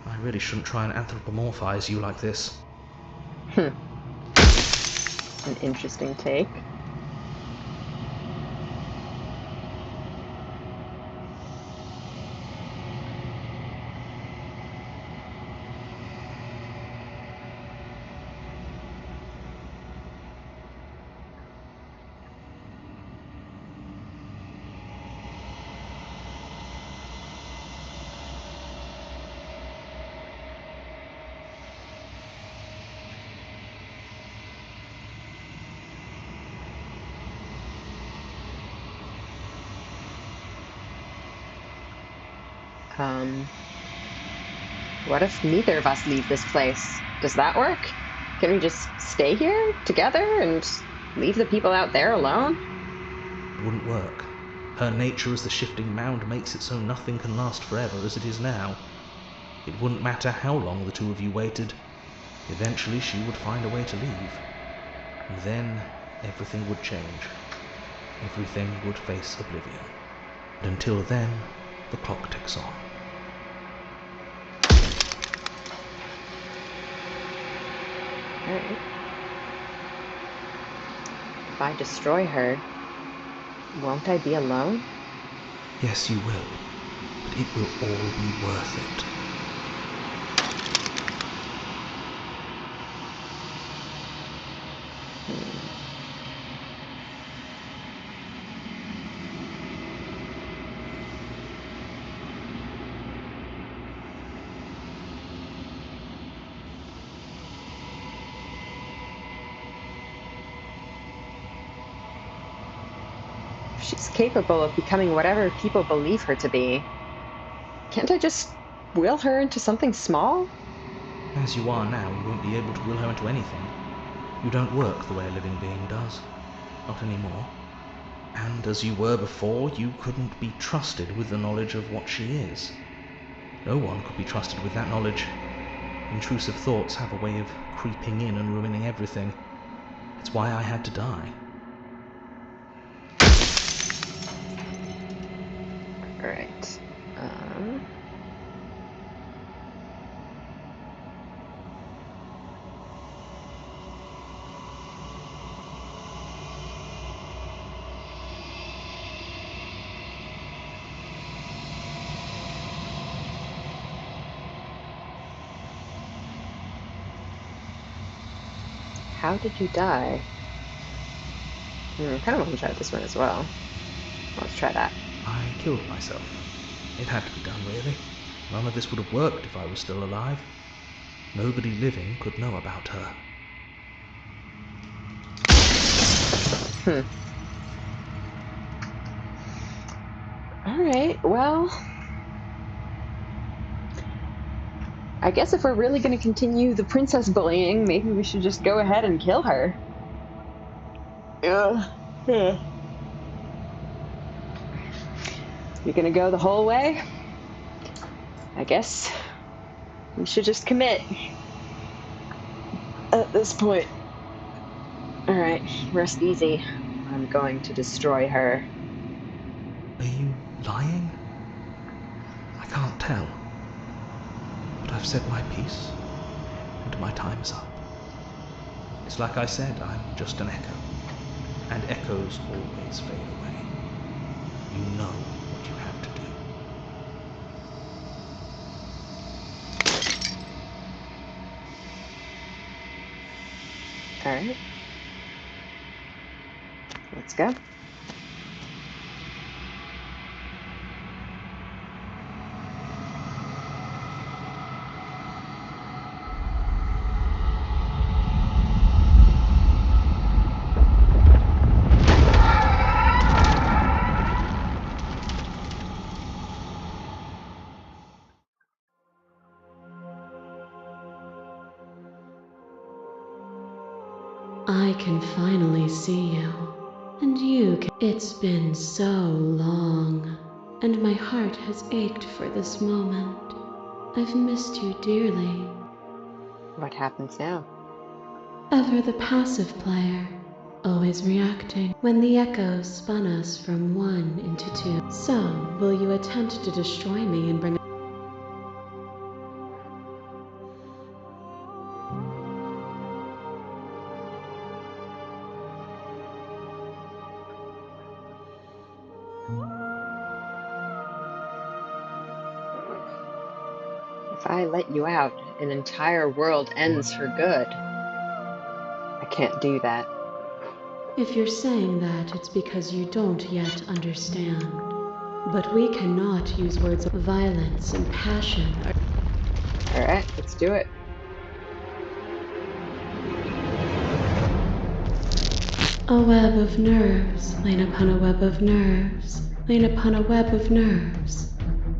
I really shouldn't try and anthropomorphize you like this. An interesting take. What if neither of us leave this place? Does that work? Can we just stay here together and leave the people out there alone? It wouldn't work. Her nature as the shifting mound makes it so nothing can last forever as it is now. It wouldn't matter how long the two of you waited. Eventually she would find a way to leave. And then everything would change. Everything would face oblivion. And until then, the clock ticks on. Alright. If I destroy her, won't I be alone? Yes, you will. But it will all be worth it. She's capable of becoming whatever people believe her to be. Can't I just will her into something small? As you are now, you won't be able to will her into anything. You don't work the way a living being does. Not anymore. And as you were before, you couldn't be trusted with the knowledge of what she is. No one could be trusted with that knowledge. Intrusive thoughts have a way of creeping in and ruining everything. It's why I had to die. Alright. How did you die? I kind of want to try this one as well. Let's try that. I killed myself. It had to be done, really. None of this would have worked if I was still alive. Nobody living could know about her. Alright, well, I guess if we're really going to continue the princess bullying, maybe we should just go ahead and kill her. Yeah. You're gonna go the whole way? I guess we should just commit at this point. Alright, rest easy. I'm going to destroy her. Are you lying? I can't tell. But I've said my piece, and my time's up. It's like I said, I'm just an echo. And echoes always fade away. You know what you have to do. Alright. Let's go. I can finally see you, and you can. It's been so long, and my heart has ached for this moment. I've missed you dearly. What happens now? Ever the passive player, always reacting. When the echoes spun us from one into two. So, will you attempt to destroy me and bring If I let you out, an entire world ends for good. I can't do that. If you're saying that, it's because you don't yet understand. But we cannot use words of violence and passion. Alright, let's do it. A web of nerves, lain upon a web of nerves, lain upon a web of nerves.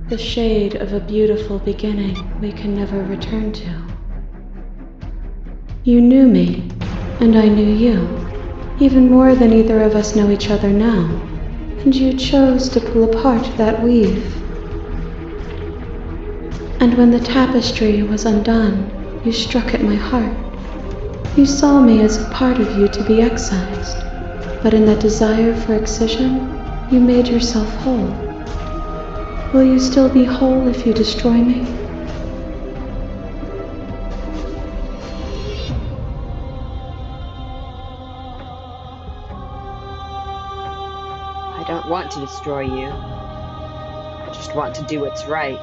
The shade of a beautiful beginning we can never return to. You knew me, and I knew you, even more than either of us know each other now, and you chose to pull apart that weave. And when the tapestry was undone, you struck at my heart. You saw me as a part of you to be excised, but in that desire for excision, you made yourself whole. Will you still be whole if you destroy me? I don't want to destroy you. I just want to do what's right.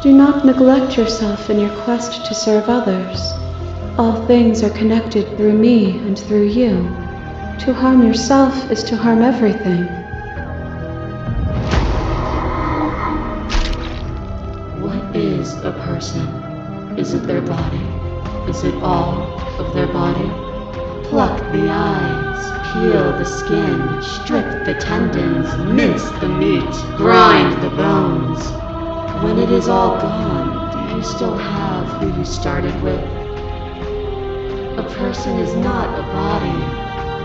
Do not neglect yourself in your quest to serve others. All things are connected through me and through you. To harm yourself is to harm everything. What is a person? Is it their body? Is it all of their body? Pluck the eyes, peel the skin, strip the tendons, mince the meat, grind the bones. When it is all gone, do you still have who you started with? A person is not a body.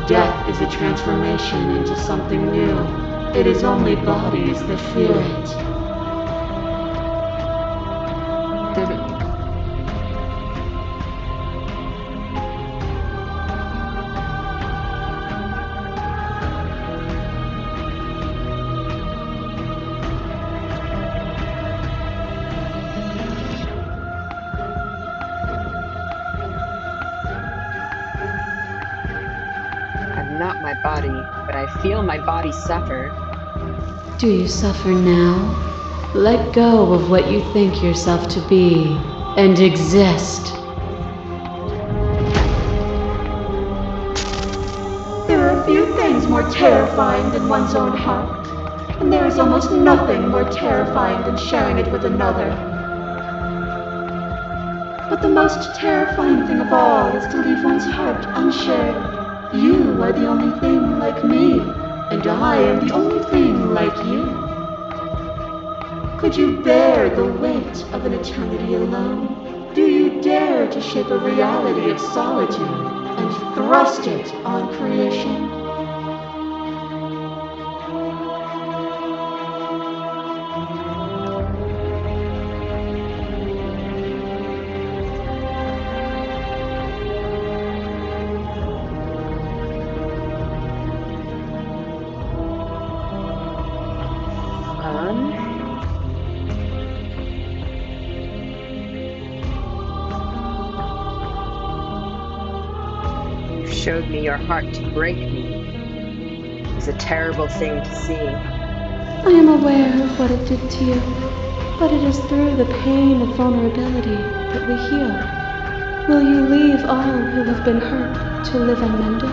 Death is a transformation into something new. It is only bodies that feel it. I'm not my body, but I feel my body suffer. Do you suffer now? Let go of what you think yourself to be, and exist. There are few things more terrifying than one's own heart, and there is almost nothing more terrifying than sharing it with another. But the most terrifying thing of all is to leave one's heart unshared. You are the only thing like me, and I am the only thing like you. Could you bear the weight of an eternity alone? Do you dare to shape a reality of solitude and thrust it on creation? You showed me your heart to break me. It was a terrible thing to see. I am aware of what it did to you, but it is through the pain of vulnerability that we heal. Will you leave all who have been hurt to live unmended?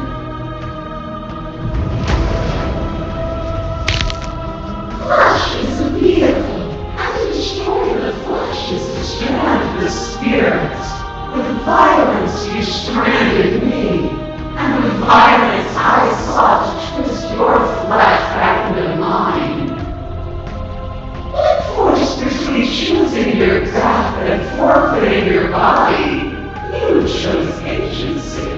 Flesh is a vehicle, and to destroy the flesh is to strand the spirit. With violence you stranded me, and with violence I sought to twist your flesh back into mine. What force between choosing your death and forfeiting your body? You chose agency.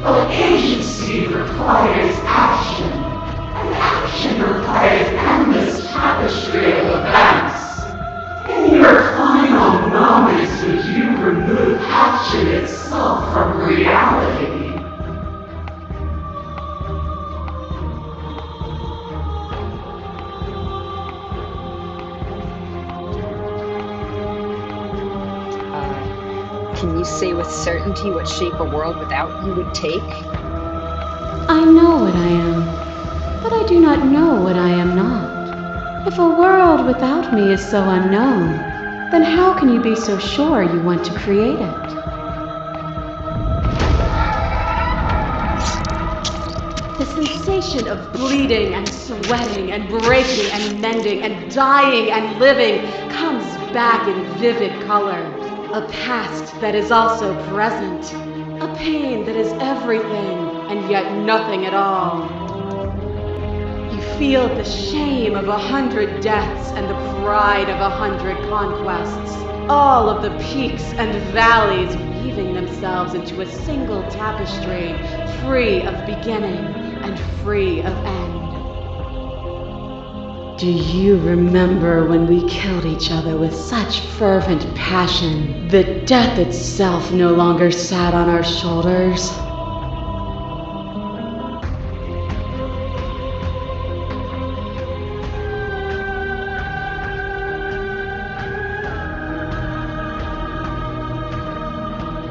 But agency requires action, and action requires endless tapestry of events. In your final moments would you remove action itself from reality? Can you say with certainty what shape a world without you would take? I know what I am, but I do not know what I am not. If a world without me is so unknown, then how can you be so sure you want to create it? The sensation of bleeding and sweating and breaking and mending and dying and living comes back in vivid color. A past that is also present. A pain that is everything and yet nothing at all. You feel the shame of 100 deaths and the pride of 100 conquests. All of the peaks and valleys weaving themselves into a single tapestry, free of beginning and free of end. Do you remember when we killed each other with such fervent passion that death itself no longer sat on our shoulders?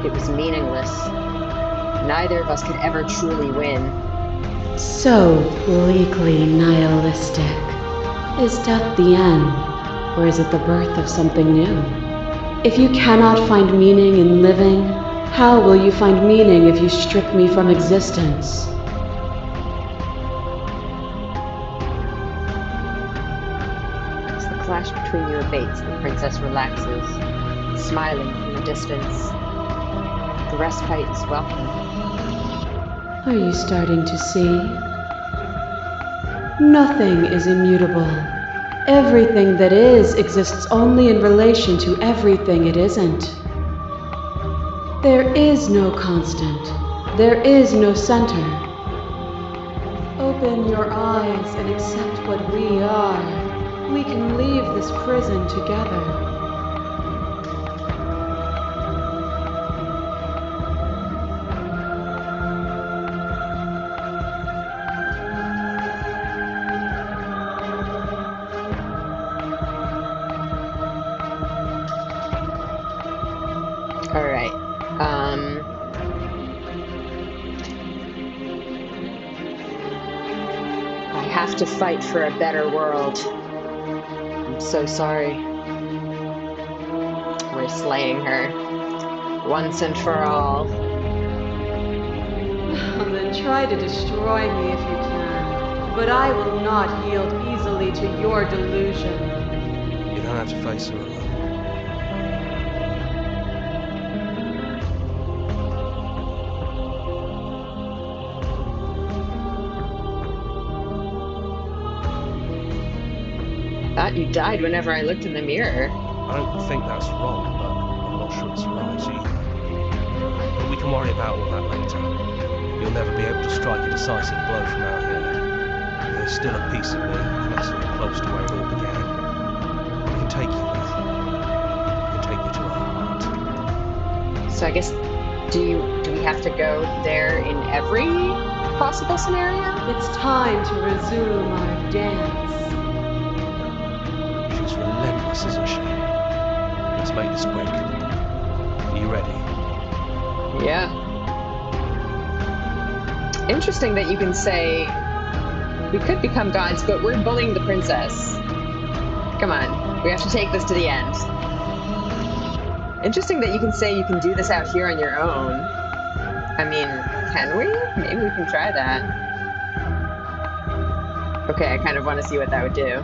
It was meaningless. Neither of us could ever truly win. So bleakly nihilistic. Is death the end, or is it the birth of something new? If you cannot find meaning in living, how will you find meaning if you strip me from existence? As the clash between you abates, the princess relaxes, smiling from a distance. The respite is welcome. Are you starting to see? Nothing is immutable. Everything that is exists only in relation to everything it isn't. There is no constant. There is no center. Open your eyes and accept what we are. We can leave this prison together. All right. I have to fight for a better world. I'm so sorry. We're slaying her. Once and for all. Then try to destroy me if you can. But I will not yield easily to your delusion. You don't have to face her alone. I thought you died whenever I looked in the mirror. I don't think that's wrong, but I'm not sure it's right either. But we can worry about all that later. You'll never be able to strike a decisive blow from out here. There's still a piece of me nestled close to where it all began. I can take you there. I can take you to her heart. So I guess, do we have to go there in every possible scenario? It's time to resume our dance. She's relentless, isn't she? Let's make this quick. Are you ready? Yeah. Interesting that you can say we could become gods, but we're bullying the princess. Come on, we have to take this to the end. Interesting that you can say you can do this out here on your own. I mean, can we? Maybe we can try that. Okay, I kind of want to see what that would do.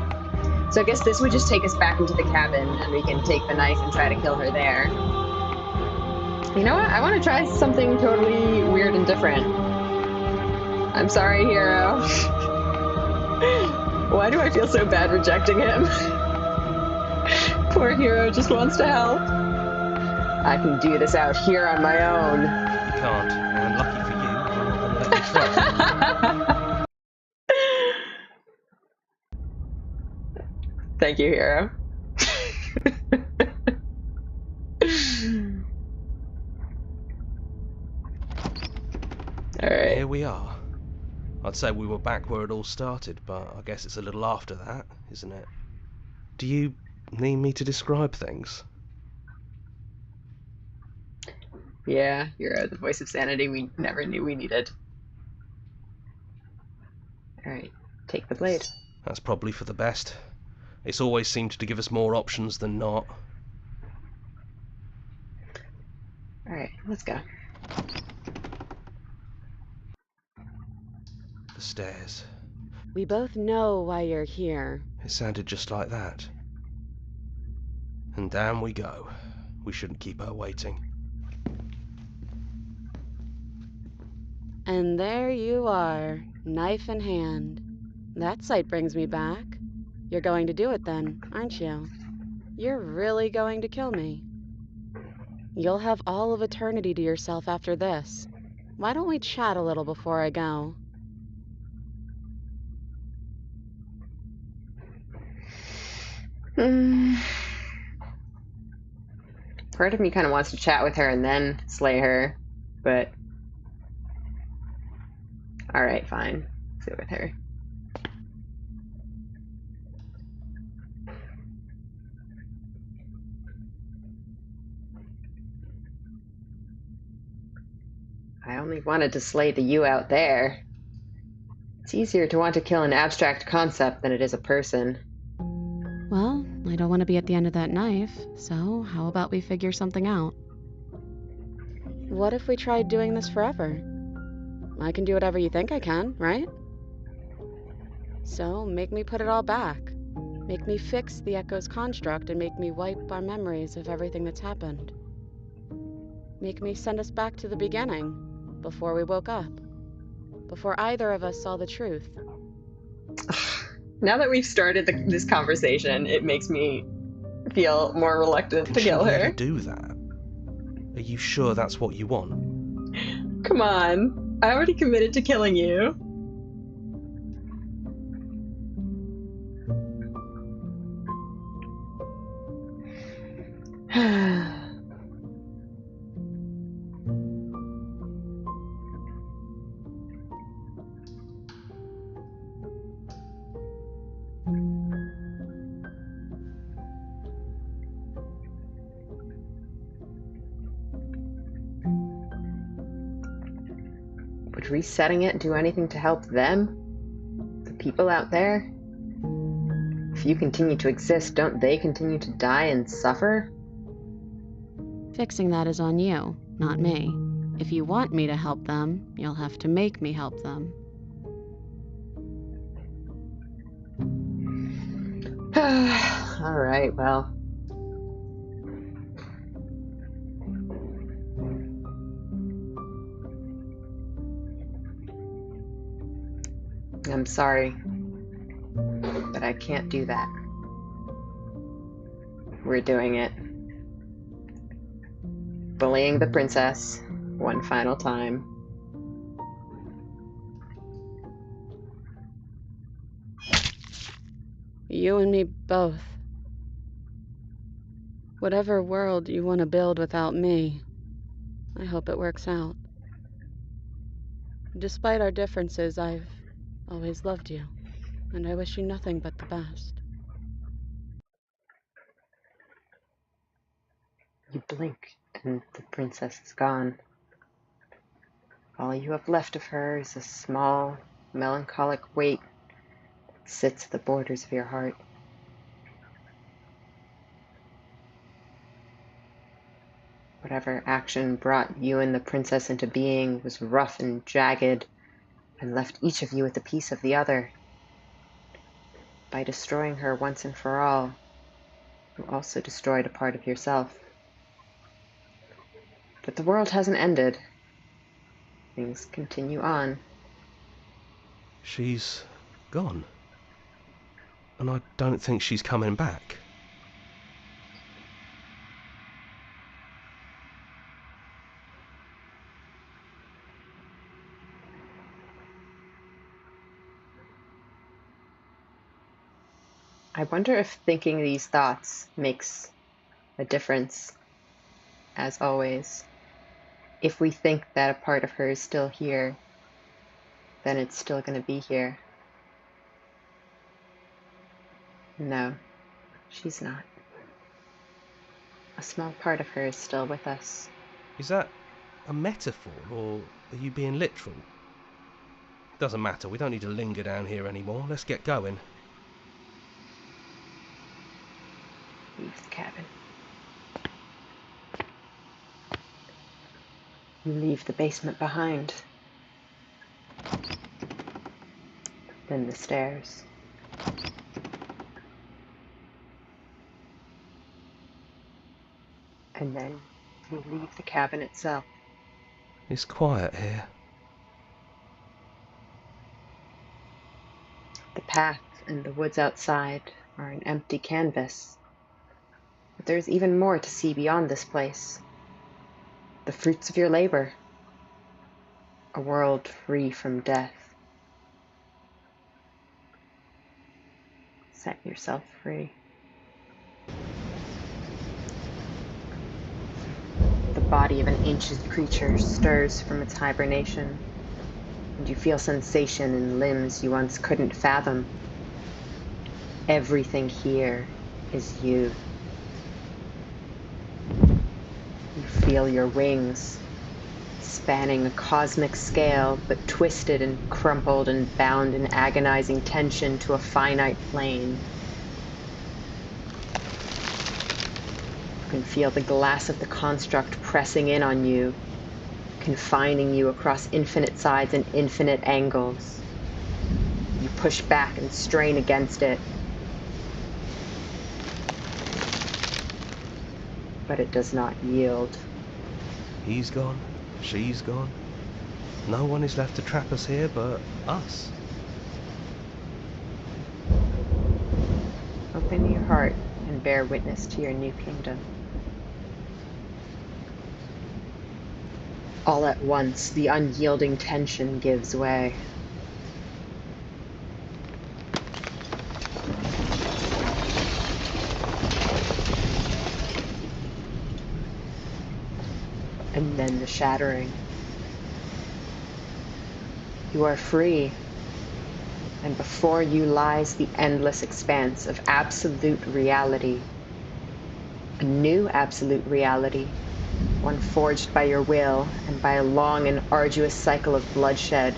So I guess this would just take us back into the cabin, and we can take the knife and try to kill her there. You know what? I want to try something totally weird and different. I'm sorry, Hero. Why do I feel so bad rejecting him? Poor Hero just wants to help. I can do this out here on my own. You can't, and lucky for you, I'm not going to let you try. Thank you, Hero. All right. Here we are. I'd say we were back where it all started, but I guess it's a little after that, isn't it? Do you need me to describe things? Yeah, you're the voice of sanity we never knew we needed. Alright, take the blade. That's probably for the best. It's always seemed to give us more options than not. Alright, let's go. The stairs. We both know why you're here. It sounded just like that. And down we go. We shouldn't keep her waiting. And there you are, knife in hand. That sight brings me back. You're going to do it then, aren't you? You're really going to kill me. You'll have all of eternity to yourself after this. Why don't we chat a little before I go? Part of me kind of wants to chat with her and then slay her, but alright, fine. Sit with her. I only wanted to slay the you out there. It's easier to want to kill an abstract concept than it is a person. Well, I don't want to be at the end of that knife, so how about we figure something out? What if we tried doing this forever? I can do whatever you think I can, right? So make me put it all back. Make me fix the Echo's construct and make me wipe our memories of everything that's happened. Make me send us back to the beginning, before we woke up. Before either of us saw the truth. Now that we've started this conversation, it makes me feel more reluctant to kill her. Really do that? Are you sure that's what you want? Come on. I already committed to killing you. Would resetting it do anything to help them? The people out there? If you continue to exist, don't they continue to die and suffer? Fixing that is on you, not me. If you want me to help them, you'll have to make me help them. Alright, well. I'm sorry, but I can't do that. We're doing it. Bullying the princess one final time. You and me both. Whatever world you want to build without me, I hope it works out. Despite our differences, I've always loved you, and I wish you nothing but the best. You blink, and the princess is gone. All you have left of her is a small, melancholic weight that sits at the borders of your heart. Whatever action brought you and the princess into being was rough and jagged, and left each of you with a piece of the other. By destroying her once and for all, you also destroyed a part of yourself. But the world hasn't ended. Things continue on. She's gone. And I don't think she's coming back. I wonder if thinking these thoughts makes a difference, as always. If we think that a part of her is still here, then it's still going to be here. No, she's not. A small part of her is still with us. Is that a metaphor, or are you being literal? Doesn't matter, we don't need to linger down here anymore. Let's get going. Leave the cabin. You leave the basement behind. Then the stairs. And then you leave the cabin itself. It's quiet here. The path and the woods outside are an empty canvas. But there's even more to see beyond this place. The fruits of your labor. A world free from death. Set yourself free. The body of an ancient creature stirs from its hibernation, and you feel sensation in limbs you once couldn't fathom. Everything here is you. You feel your wings, spanning a cosmic scale, but twisted and crumpled and bound in agonizing tension to a finite plane. You can feel the glass of the construct pressing in on you, confining you across infinite sides and infinite angles. You push back and strain against it, but it does not yield. He's gone. She's gone. No one is left to trap us here but us. Open your heart and bear witness to your new kingdom. All at once, the unyielding tension gives way. And then the shattering. You are free, and before you lies the endless expanse of absolute reality. A new absolute reality, one forged by your will and by a long and arduous cycle of bloodshed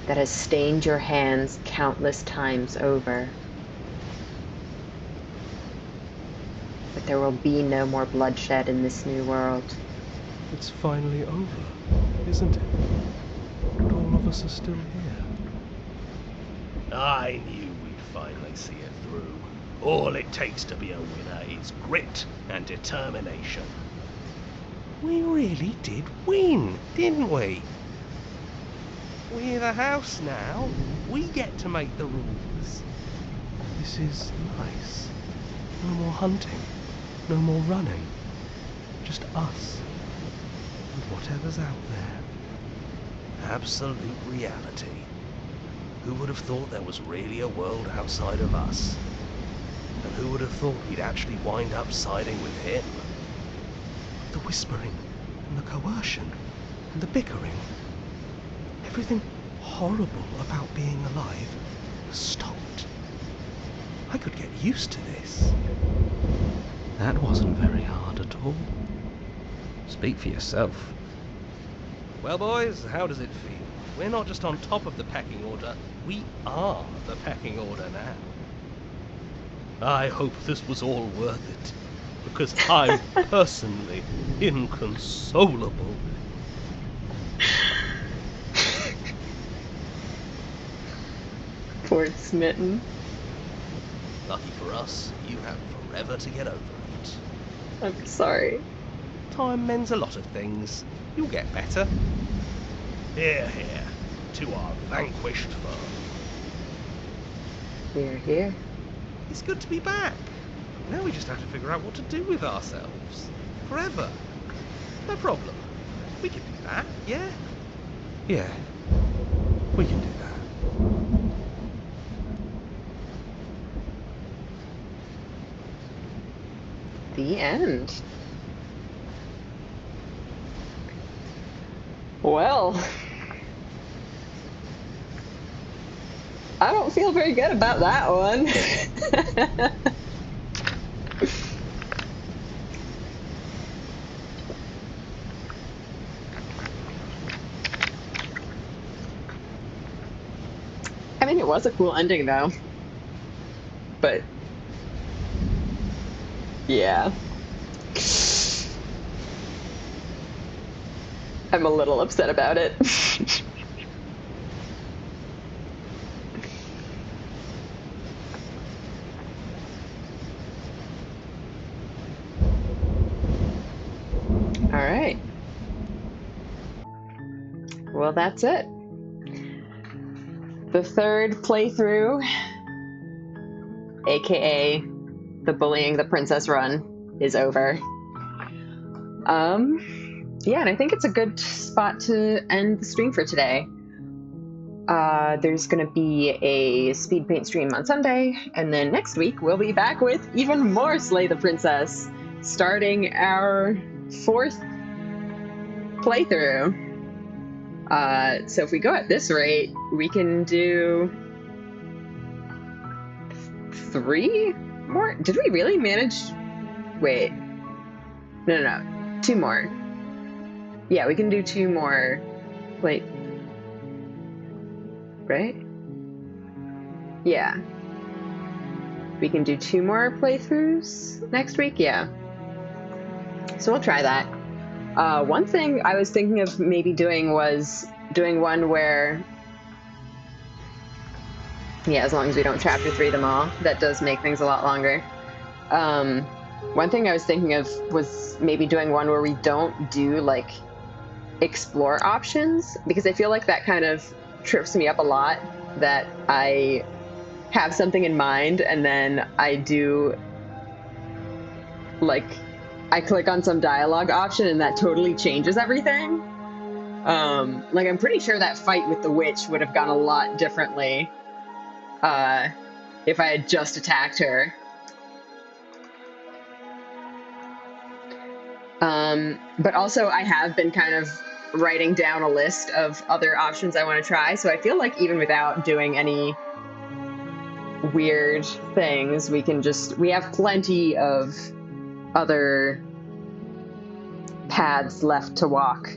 that has stained your hands countless times over. But there will be no more bloodshed in this new world. It's finally over, isn't it? And all of us are still here. I knew we'd finally see it through. All it takes to be a winner is grit and determination. We really did win, didn't we? We're the house now. We get to make the rules. This is nice. No more hunting. No more running. Just us. And whatever's out there. Absolute reality. Who would have thought there was really a world outside of us? And who would have thought we'd actually wind up siding with him? The whispering, and the coercion, and the bickering. Everything horrible about being alive stopped. I could get used to this. That wasn't very hard at all. Speak for yourself. Well, boys, how does it feel? We're not just on top of the pecking order, we are the pecking order now. I hope this was all worth it, because I'm personally inconsolable. Poor Smitten. Lucky for us, you have forever to get over it. I'm sorry. Time mends a lot of things. You'll get better. Hear, hear, to our vanquished foe. We're here. It's good to be back. Now we just have to figure out what to do with ourselves. Forever. No problem. We can do that, yeah? Yeah. We can do that. The end. Well, I don't feel very good about that one. I mean, it was a cool ending, though. But, yeah. I'm a little upset about it. All right. Well, that's it. The third playthrough, aka the bullying the princess run, is over. Yeah, and I think it's a good spot to end the stream for today. There's going to be a speed paint stream on Sunday, and then next week we'll be back with even more Slay the Princess, starting our 4th playthrough. So if we go at this rate, we can do 3 more? Did we really manage? Wait. No. 2 more. Yeah, we can do 2 more. Wait. Right? Yeah. We can do 2 more playthroughs next week? Yeah. So we'll try that. One thing I was thinking of maybe doing was doing one where, yeah, as long as we don't chapter 3 them all, that does make things a lot longer. One thing I was thinking of was maybe doing one where we don't do, like, explore options, because I feel like that kind of trips me up a lot, that I have something in mind and then I do, like, I click on some dialogue option and that totally changes everything. Like, I'm pretty sure that fight with the witch would have gone a lot differently if I had just attacked her. But also I have been kind of writing down a list of other options I want to try, so I feel like even without doing any weird things, we have plenty of other paths left to walk.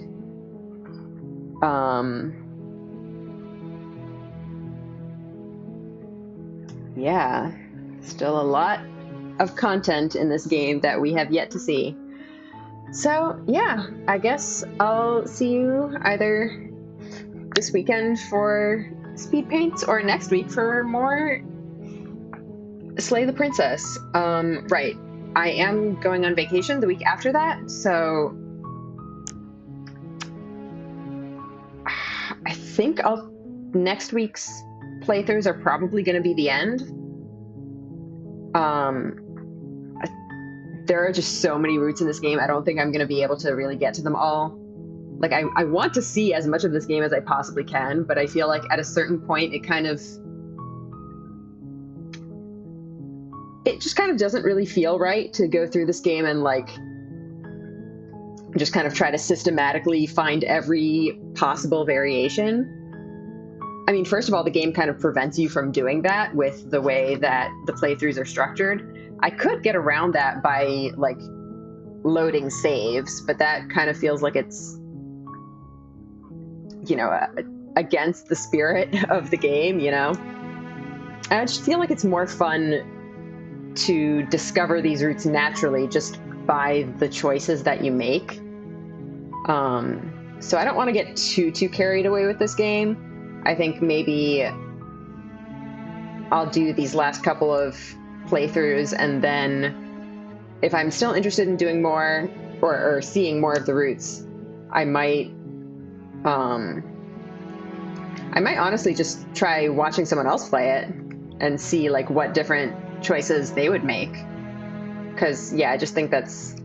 Yeah, still a lot of content in this game that we have yet to see. So, yeah, I guess I'll see you either this weekend for speed paints or next week for more Slay the Princess. Right. I am going on vacation the week after that, so I think next week's playthroughs are probably going to be the end. There are just so many routes in this game, I don't think I'm going to be able to really get to them all. Like, I want to see as much of this game as I possibly can, but I feel like at a certain point it just kind of doesn't really feel right to go through this game and, like, just kind of try to systematically find every possible variation. I mean, first of all, the game kind of prevents you from doing that with the way that the playthroughs are structured. I could get around that by, like, loading saves, but that kind of feels like it's, you know, against the spirit of the game, you know? I just feel like it's more fun to discover these routes naturally just by the choices that you make. So I don't want to get too carried away with this game. I think maybe I'll do these last couple of playthroughs, and then if I'm still interested in doing more or seeing more of the routes, I might honestly just try watching someone else play it and see, like, what different choices they would make. Because, yeah, I just think that's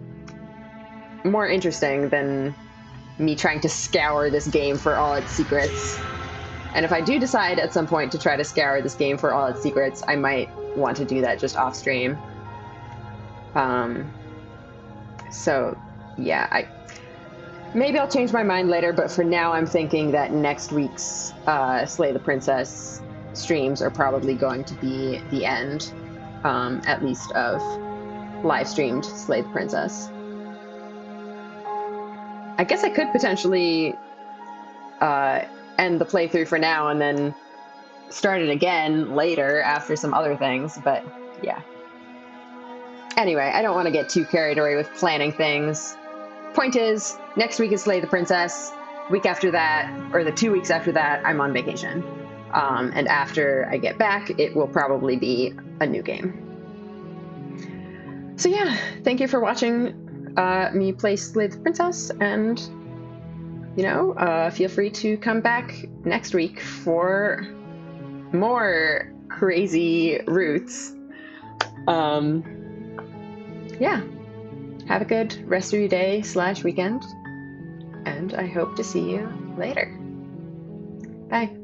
more interesting than me trying to scour this game for all its secrets. And if I do decide at some point to try to scour this game for all its secrets, I might want to do that just off stream. So, yeah, maybe I'll change my mind later, but for now I'm thinking that next week's Slay the Princess streams are probably going to be the end, at least of live-streamed Slay the Princess. I guess I could potentially end the playthrough for now and then start it again later after some other things, but yeah. Anyway, I don't want to get too carried away with planning things. Point is, next week is Slay the Princess. Week after that, or the 2 weeks after that, I'm on vacation. And after I get back, it will probably be a new game. So yeah, thank you for watching me play Slay the Princess, and feel free to come back next week for more crazy roots. Yeah, have a good rest of your day / weekend, and I hope to see you later. Bye.